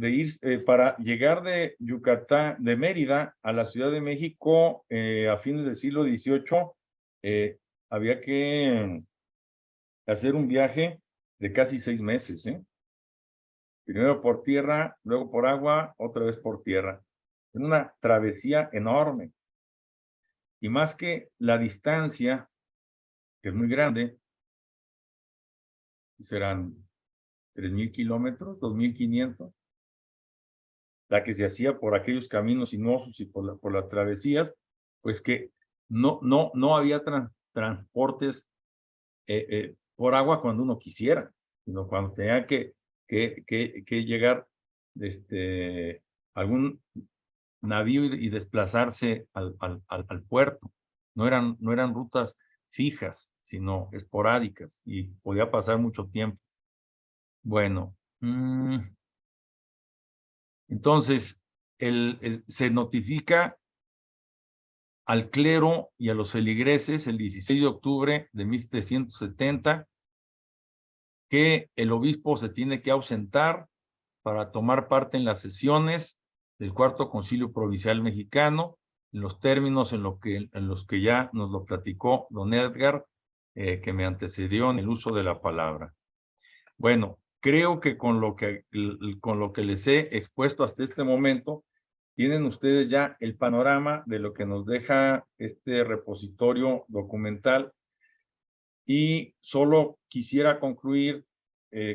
para llegar de Yucatán, de Mérida a la Ciudad de México a fines del siglo XVIII, había que hacer un viaje de casi 6 meses, ¿eh? Primero por tierra, luego por agua, otra vez por tierra. Es una travesía enorme. Y más que la distancia, que es muy grande, serán 3,000 kilómetros, 2,500, la que se hacía por aquellos caminos sinuosos y por las travesías, pues que no había transportes por agua cuando uno quisiera, sino cuando tenía que llegar algún navío y desplazarse al puerto. No eran rutas fijas, sino esporádicas, y podía pasar mucho tiempo. Bueno, entonces se notifica al clero y a los feligreses el 16 de octubre de 1770 que el obispo se tiene que ausentar para tomar parte en las sesiones del Cuarto Concilio Provincial Mexicano, en los términos en los que ya nos lo platicó don Edgar, que me antecedió en el uso de la palabra. Bueno, creo que con lo que les he expuesto hasta este momento, tienen ustedes ya el panorama de lo que nos deja este repositorio documental, y solo quisiera concluir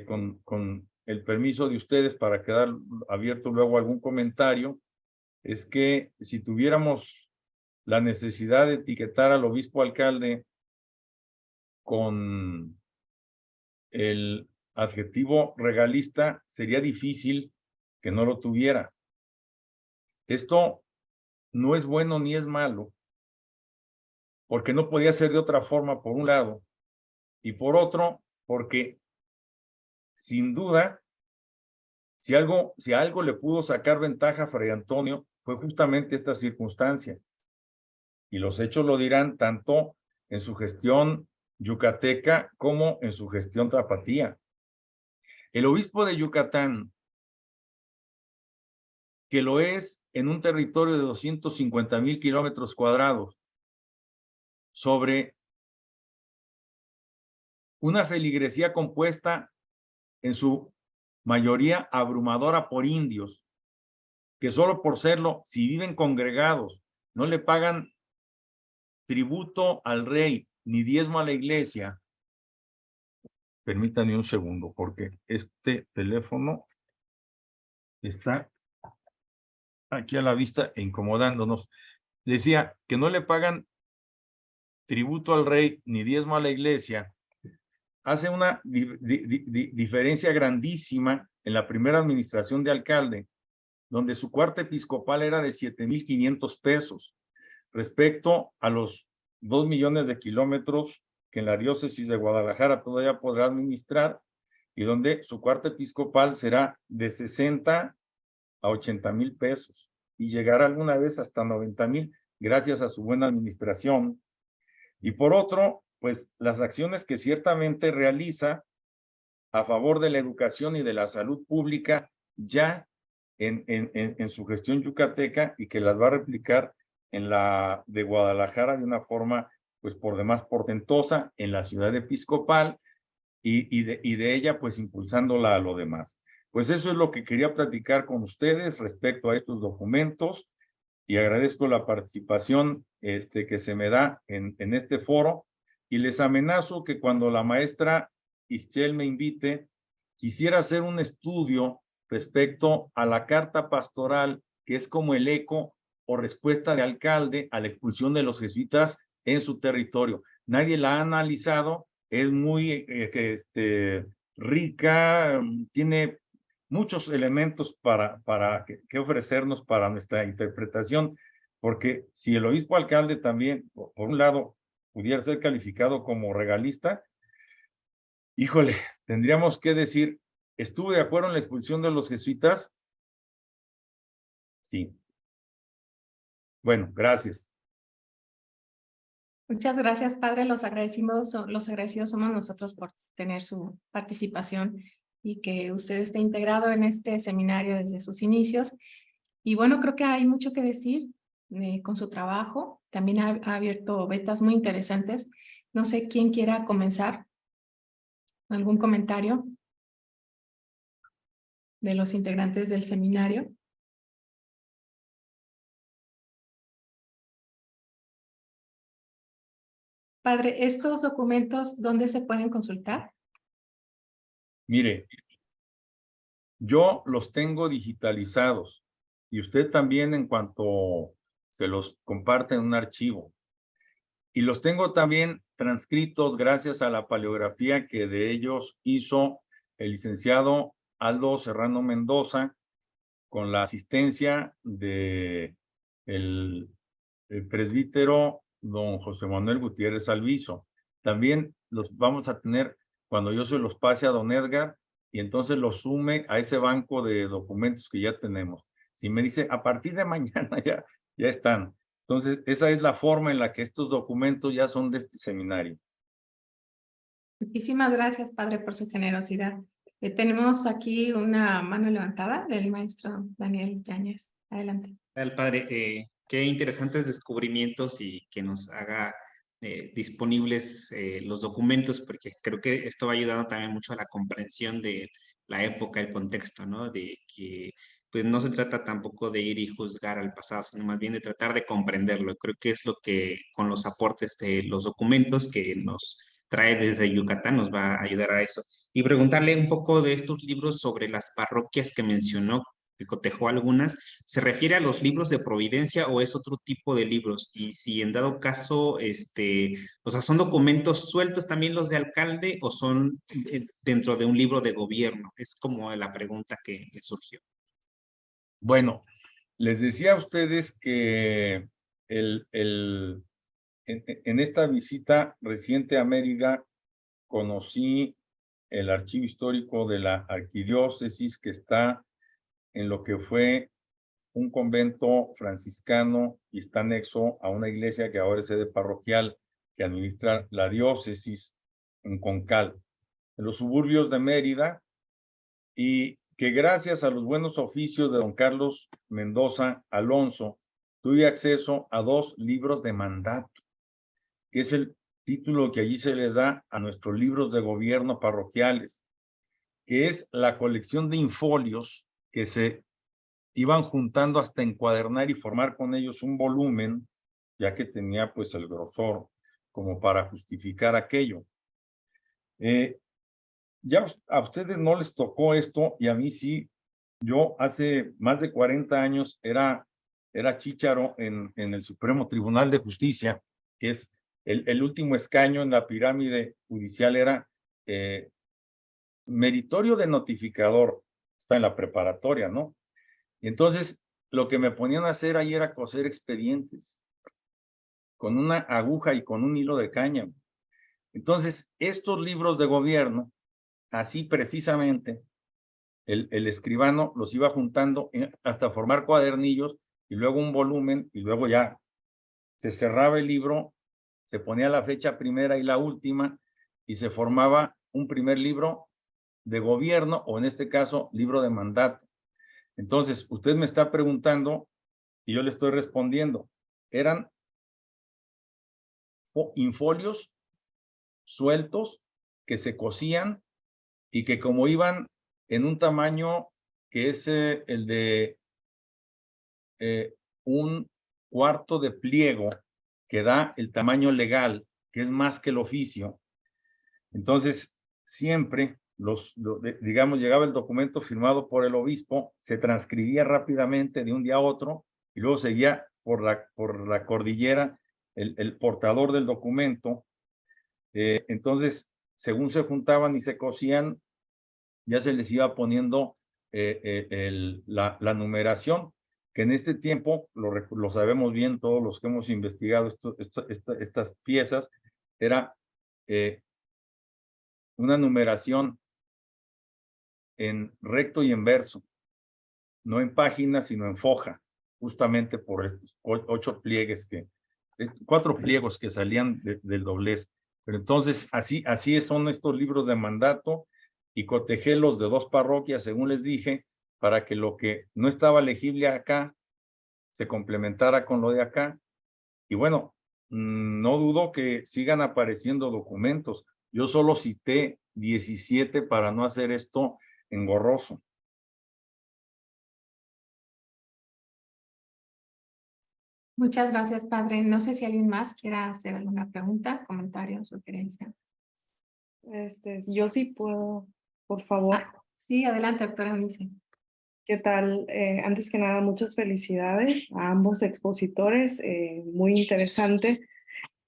con el permiso de ustedes para quedar abierto luego algún comentario. Es que si tuviéramos la necesidad de etiquetar al obispo alcalde con el adjetivo regalista, sería difícil que no lo tuviera. Esto no es bueno ni es malo, porque no podía ser de otra forma, por un lado, y por otro, porque sin duda, si a algo le pudo sacar ventaja a Fray Antonio, fue justamente esta circunstancia. Y los hechos lo dirán tanto en su gestión yucateca como en su gestión tapatía. El obispo de Yucatán, que lo es en un territorio de 250,000 kilómetros cuadrados, sobre una feligresía compuesta en su mayoría abrumadora por indios, que solo por serlo, si viven congregados, no le pagan tributo al rey ni diezmo a la iglesia. Permítanme un segundo, porque este teléfono está aquí a la vista e incomodándonos. Decía que no le pagan tributo al rey ni diezmo a la iglesia. Hace una diferencia grandísima en la primera administración de alcalde, donde su cuarta episcopal era de 7,500 pesos, respecto a los 2 millones de kilómetros que en la diócesis de Guadalajara todavía podrá administrar, y donde su cuarta episcopal será de 60 a 80,000 pesos, y llegará alguna vez hasta 90,000, gracias a su buena administración. Y por otro, pues las acciones que ciertamente realiza a favor de la educación y de la salud pública ya en su gestión yucateca, y que las va a replicar en la de Guadalajara de una forma pues por demás portentosa en la ciudad episcopal, y de ella pues impulsándola a lo demás. Pues eso es lo que quería platicar con ustedes respecto a estos documentos, y agradezco la participación que se me da en este foro, y les amenazo que cuando la maestra Ixchel me invite, quisiera hacer un estudio respecto a la carta pastoral, que es como el eco o respuesta de alcalde a la expulsión de los jesuitas en su territorio. Nadie la ha analizado, es muy rica, tiene muchos elementos que ofrecernos para nuestra interpretación, porque si el obispo alcalde también, por un lado, pudiera ser calificado como regalista, híjole, tendríamos que decir, ¿estuvo de acuerdo en la expulsión de los jesuitas? Sí. Bueno, gracias. Muchas gracias, padre. Los agradecidos somos nosotros por tener su participación y que usted esté integrado en este seminario desde sus inicios. Y bueno, creo que hay mucho que decir con su trabajo. También ha abierto vetas muy interesantes. No sé quién quiera comenzar. ¿Algún comentario de los integrantes del seminario? Padre, ¿estos documentos dónde se pueden consultar? Mire, yo los tengo digitalizados y usted también en cuanto se los comparte en un archivo. Y los tengo también transcritos gracias a la paleografía que de ellos hizo el licenciado Aldo Serrano Mendoza con la asistencia de el presbítero don José Manuel Gutiérrez Alviso. También los vamos a tener cuando yo se los pase a don Edgar y entonces los sume a ese banco de documentos que ya tenemos. Si me dice, a partir de mañana ya están. Entonces, esa es la forma en la que estos documentos ya son de este seminario. Muchísimas gracias, padre, por su generosidad. Tenemos aquí una mano levantada del maestro Daniel Yáñez. Adelante. Al padre, qué interesantes descubrimientos y que nos haga disponibles los documentos, porque creo que esto va ayudando también mucho a la comprensión de la época, el contexto, ¿no? De que pues no se trata tampoco de ir y juzgar al pasado, sino más bien de tratar de comprenderlo. Creo que es lo que con los aportes de los documentos que nos trae desde Yucatán nos va a ayudar a eso. Y preguntarle un poco de estos libros sobre las parroquias que mencionó, que cotejó algunas, ¿se refiere a los libros de providencia o es otro tipo de libros? Y si en dado caso, o sea, ¿son documentos sueltos también los de alcalde o son dentro de un libro de gobierno? Es como la pregunta que me surgió. Bueno, les decía a ustedes que en esta visita reciente a Mérida conocí el archivo histórico de la arquidiócesis que está en lo que fue un convento franciscano y está anexo a una iglesia que ahora es sede parroquial que administra la diócesis en Concal, en los suburbios de Mérida, y que gracias a los buenos oficios de don Carlos Mendoza Alonso tuve acceso a 2 libros de mandato, que es el título que allí se les da a nuestros libros de gobierno parroquiales, que es la colección de infolios que se iban juntando hasta encuadernar y formar con ellos un volumen, ya que tenía pues el grosor como para justificar aquello. Ya a ustedes no les tocó esto y a mí sí. Yo hace más de 40 años era chícharo en el Supremo Tribunal de Justicia, que es el último escaño en la pirámide judicial, era meritorio de notificador, está en la preparatoria, ¿no? Y entonces lo que me ponían a hacer ahí era coser expedientes con una aguja y con un hilo de cáñamo. Entonces, estos libros de gobierno, así precisamente, el escribano los iba juntando hasta formar cuadernillos y luego un volumen y luego ya se cerraba el libro, se ponía la fecha primera y la última y se formaba un primer libro de gobierno o en este caso libro de mandato. Entonces, usted me está preguntando y yo le estoy respondiendo. Eran infolios sueltos que se cosían y que como iban en un tamaño que es el de un cuarto de pliego que da el tamaño legal, que es más que el oficio. Entonces, siempre digamos, llegaba el documento firmado por el obispo, se transcribía rápidamente de un día a otro y luego seguía por la cordillera el portador del documento. Entonces, según se juntaban y se cosían, ya se les iba poniendo la numeración, que en este tiempo, lo sabemos bien todos los que hemos investigado estas piezas, era una numeración en recto y en verso, no en páginas, sino en foja, justamente por estos 8 pliegues 4 pliegos que salían del doblez. Pero entonces, así son estos libros de mandato, y cotejé los de 2 parroquias, según les dije, para que lo que no estaba legible acá se complementara con lo de acá. Y bueno, no dudo que sigan apareciendo documentos. Yo solo cité 17 para no hacer esto engorroso. Muchas gracias, padre. No sé si alguien más quiera hacer alguna pregunta, comentario, sugerencia. Yo sí puedo, por favor. Sí, adelante, doctora Eunice. ¿Qué tal? Antes que nada, muchas felicidades a ambos expositores, muy interesante.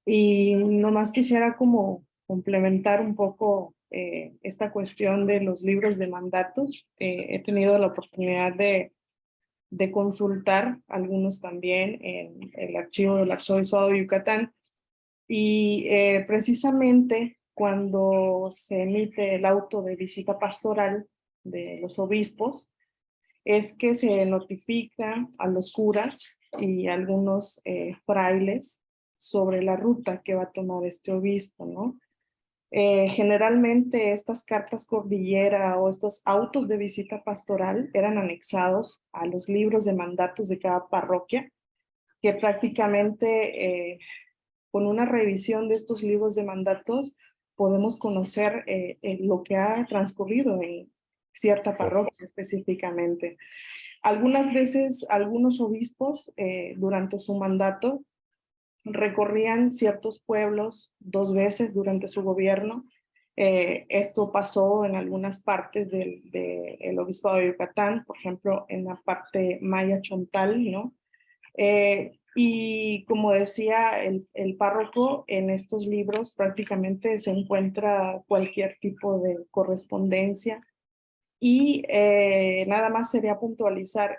Y nomás quisiera como complementar un poco esta cuestión de los libros de mandatos. He tenido la oportunidad de consultar algunos también en el archivo del Arzobispado de Yucatán. Y precisamente cuando se emite el auto de visita pastoral de los obispos, es que se notifica a los curas y a algunos frailes sobre la ruta que va a tomar este obispo, ¿no? Generalmente estas cartas cordillera o estos autos de visita pastoral eran anexados a los libros de mandatos de cada parroquia, que prácticamente con una revisión de estos libros de mandatos podemos conocer lo que ha transcurrido en cierta parroquia específicamente. Algunas veces algunos obispos durante su mandato recorrían ciertos pueblos 2 veces durante su gobierno. Esto pasó en algunas partes del obispado de Yucatán, por ejemplo, en la parte maya chontal, ¿no? Y como decía el párroco, en estos libros prácticamente se encuentra cualquier tipo de correspondencia. Y nada más sería puntualizar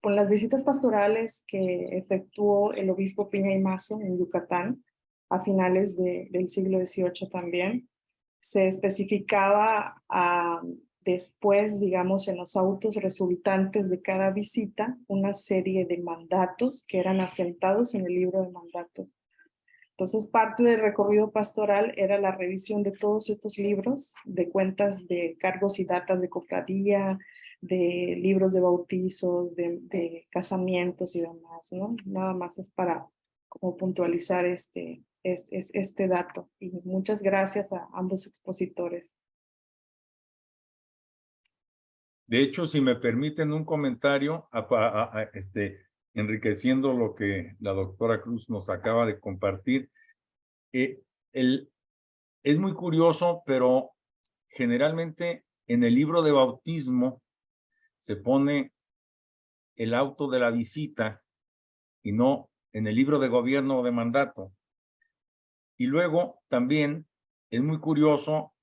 con las visitas pastorales que efectuó el obispo Piña y Mazo en Yucatán a finales del siglo XVIII también, se especificaba después, digamos, en los autos resultantes de cada visita, una serie de mandatos que eran asentados en el libro de mandatos. Entonces, parte del recorrido pastoral era la revisión de todos estos libros, de cuentas de cargos y datas de cofradía, de libros de bautizos, de casamientos y demás, ¿no? Nada más es para como puntualizar este dato. Y muchas gracias a ambos expositores. De hecho, si me permiten un comentario, enriqueciendo lo que la doctora Cruz nos acaba de compartir, es muy curioso, pero generalmente en el libro de bautismo se pone el auto de la visita y no en el libro de gobierno o de mandato. Y luego también es muy curioso,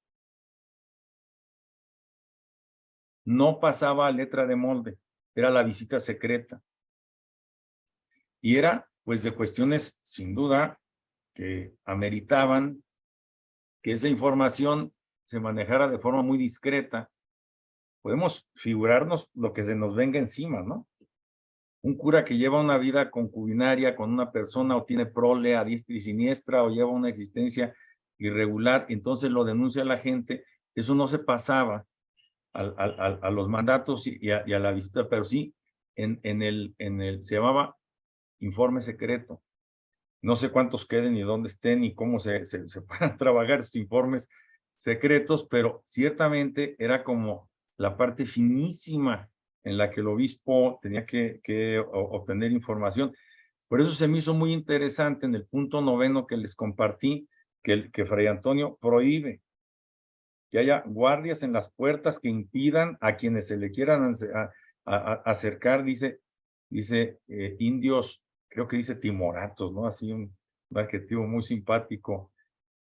no pasaba a letra de molde, era la visita secreta. Y era pues de cuestiones sin duda que ameritaban que esa información se manejara de forma muy discreta. Podemos figurarnos lo que se nos venga encima, ¿no? Un cura que lleva una vida concubinaria con una persona o tiene prole a diestra y siniestra o lleva una existencia irregular, entonces lo denuncia a la gente. Eso no se pasaba a los mandatos y a la visita, pero sí se llamaba informe secreto. No sé cuántos queden ni dónde estén ni cómo se puedan trabajar estos informes secretos, pero ciertamente era como la parte finísima en la que el obispo tenía que obtener información. Por eso se me hizo muy interesante en el punto 9 que les compartí, que Fray Antonio prohíbe que haya guardias en las puertas que impidan a quienes se le quieran acercar, dice indios, creo que dice timoratos, ¿no? Así un adjetivo muy simpático,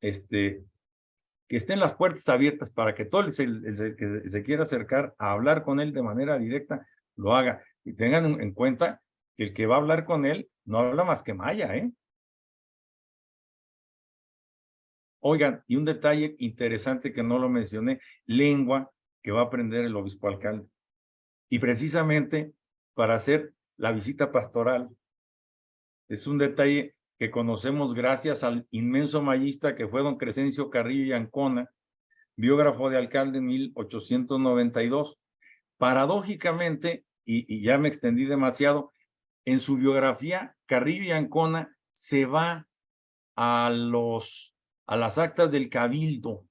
que estén las puertas abiertas para que todo el que se quiera acercar a hablar con él de manera directa, lo haga. Y tengan en cuenta que el que va a hablar con él no habla más que maya, ¿eh? Oigan, y un detalle interesante que no lo mencioné, lengua que va a aprender el obispo alcalde. Y precisamente para hacer la visita pastoral. Es un detalle que conocemos gracias al inmenso mayista que fue don Crescencio Carrillo y Ancona, biógrafo de alcalde en 1892. Paradójicamente, y ya me extendí demasiado, en su biografía, Carrillo y Ancona se va a las actas del Cabildo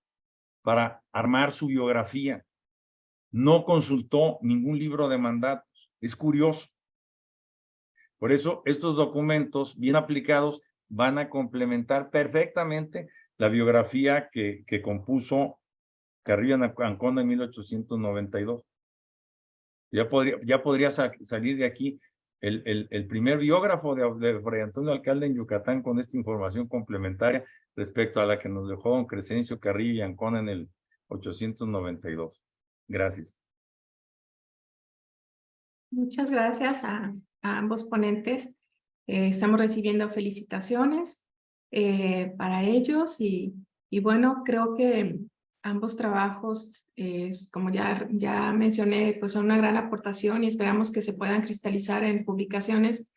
para armar su biografía. No consultó ningún libro de mandatos. Es curioso. Por eso, estos documentos bien aplicados van a complementar perfectamente la biografía que compuso Carrillo Ancona en 1892. Ya podría salir de aquí el primer biógrafo de Fray Antonio Alcalde en Yucatán con esta información complementaria respecto a la que nos dejó don Crescencio Carrillo y Ancona en el 892. Gracias. Muchas gracias a ambos ponentes. Estamos recibiendo felicitaciones para ellos y bueno, creo que ambos trabajos, como ya mencioné, pues son una gran aportación y esperamos que se puedan cristalizar en publicaciones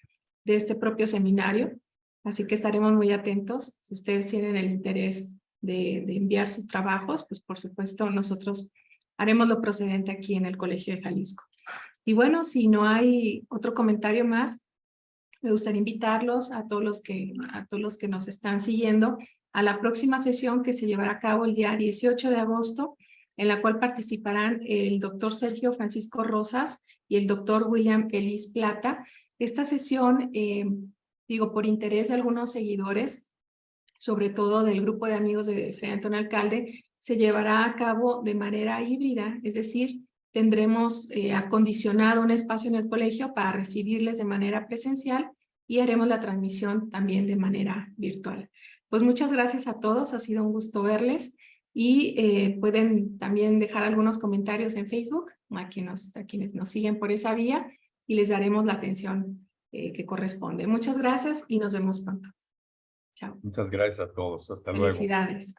de este propio seminario. Así que estaremos muy atentos. Si ustedes tienen el interés de enviar sus trabajos, pues por supuesto nosotros haremos lo procedente aquí en el Colegio de Jalisco. Y bueno, si no hay otro comentario más, me gustaría invitarlos a todos los que nos están siguiendo a la próxima sesión que se llevará a cabo el día 18 de agosto, en la cual participarán el doctor Sergio Francisco Rosas y el doctor William Elis Plata. Esta sesión, por interés de algunos seguidores, sobre todo del grupo de amigos de Fray Antonio Alcalde, se llevará a cabo de manera híbrida, es decir, tendremos acondicionado un espacio en el colegio para recibirles de manera presencial y haremos la transmisión también de manera virtual. Pues muchas gracias a todos, ha sido un gusto verles y pueden también dejar algunos comentarios en Facebook a quienes nos siguen por esa vía y les daremos la atención que corresponde. Muchas gracias y nos vemos pronto. Chao. Muchas gracias a todos. Hasta luego. Felicidades.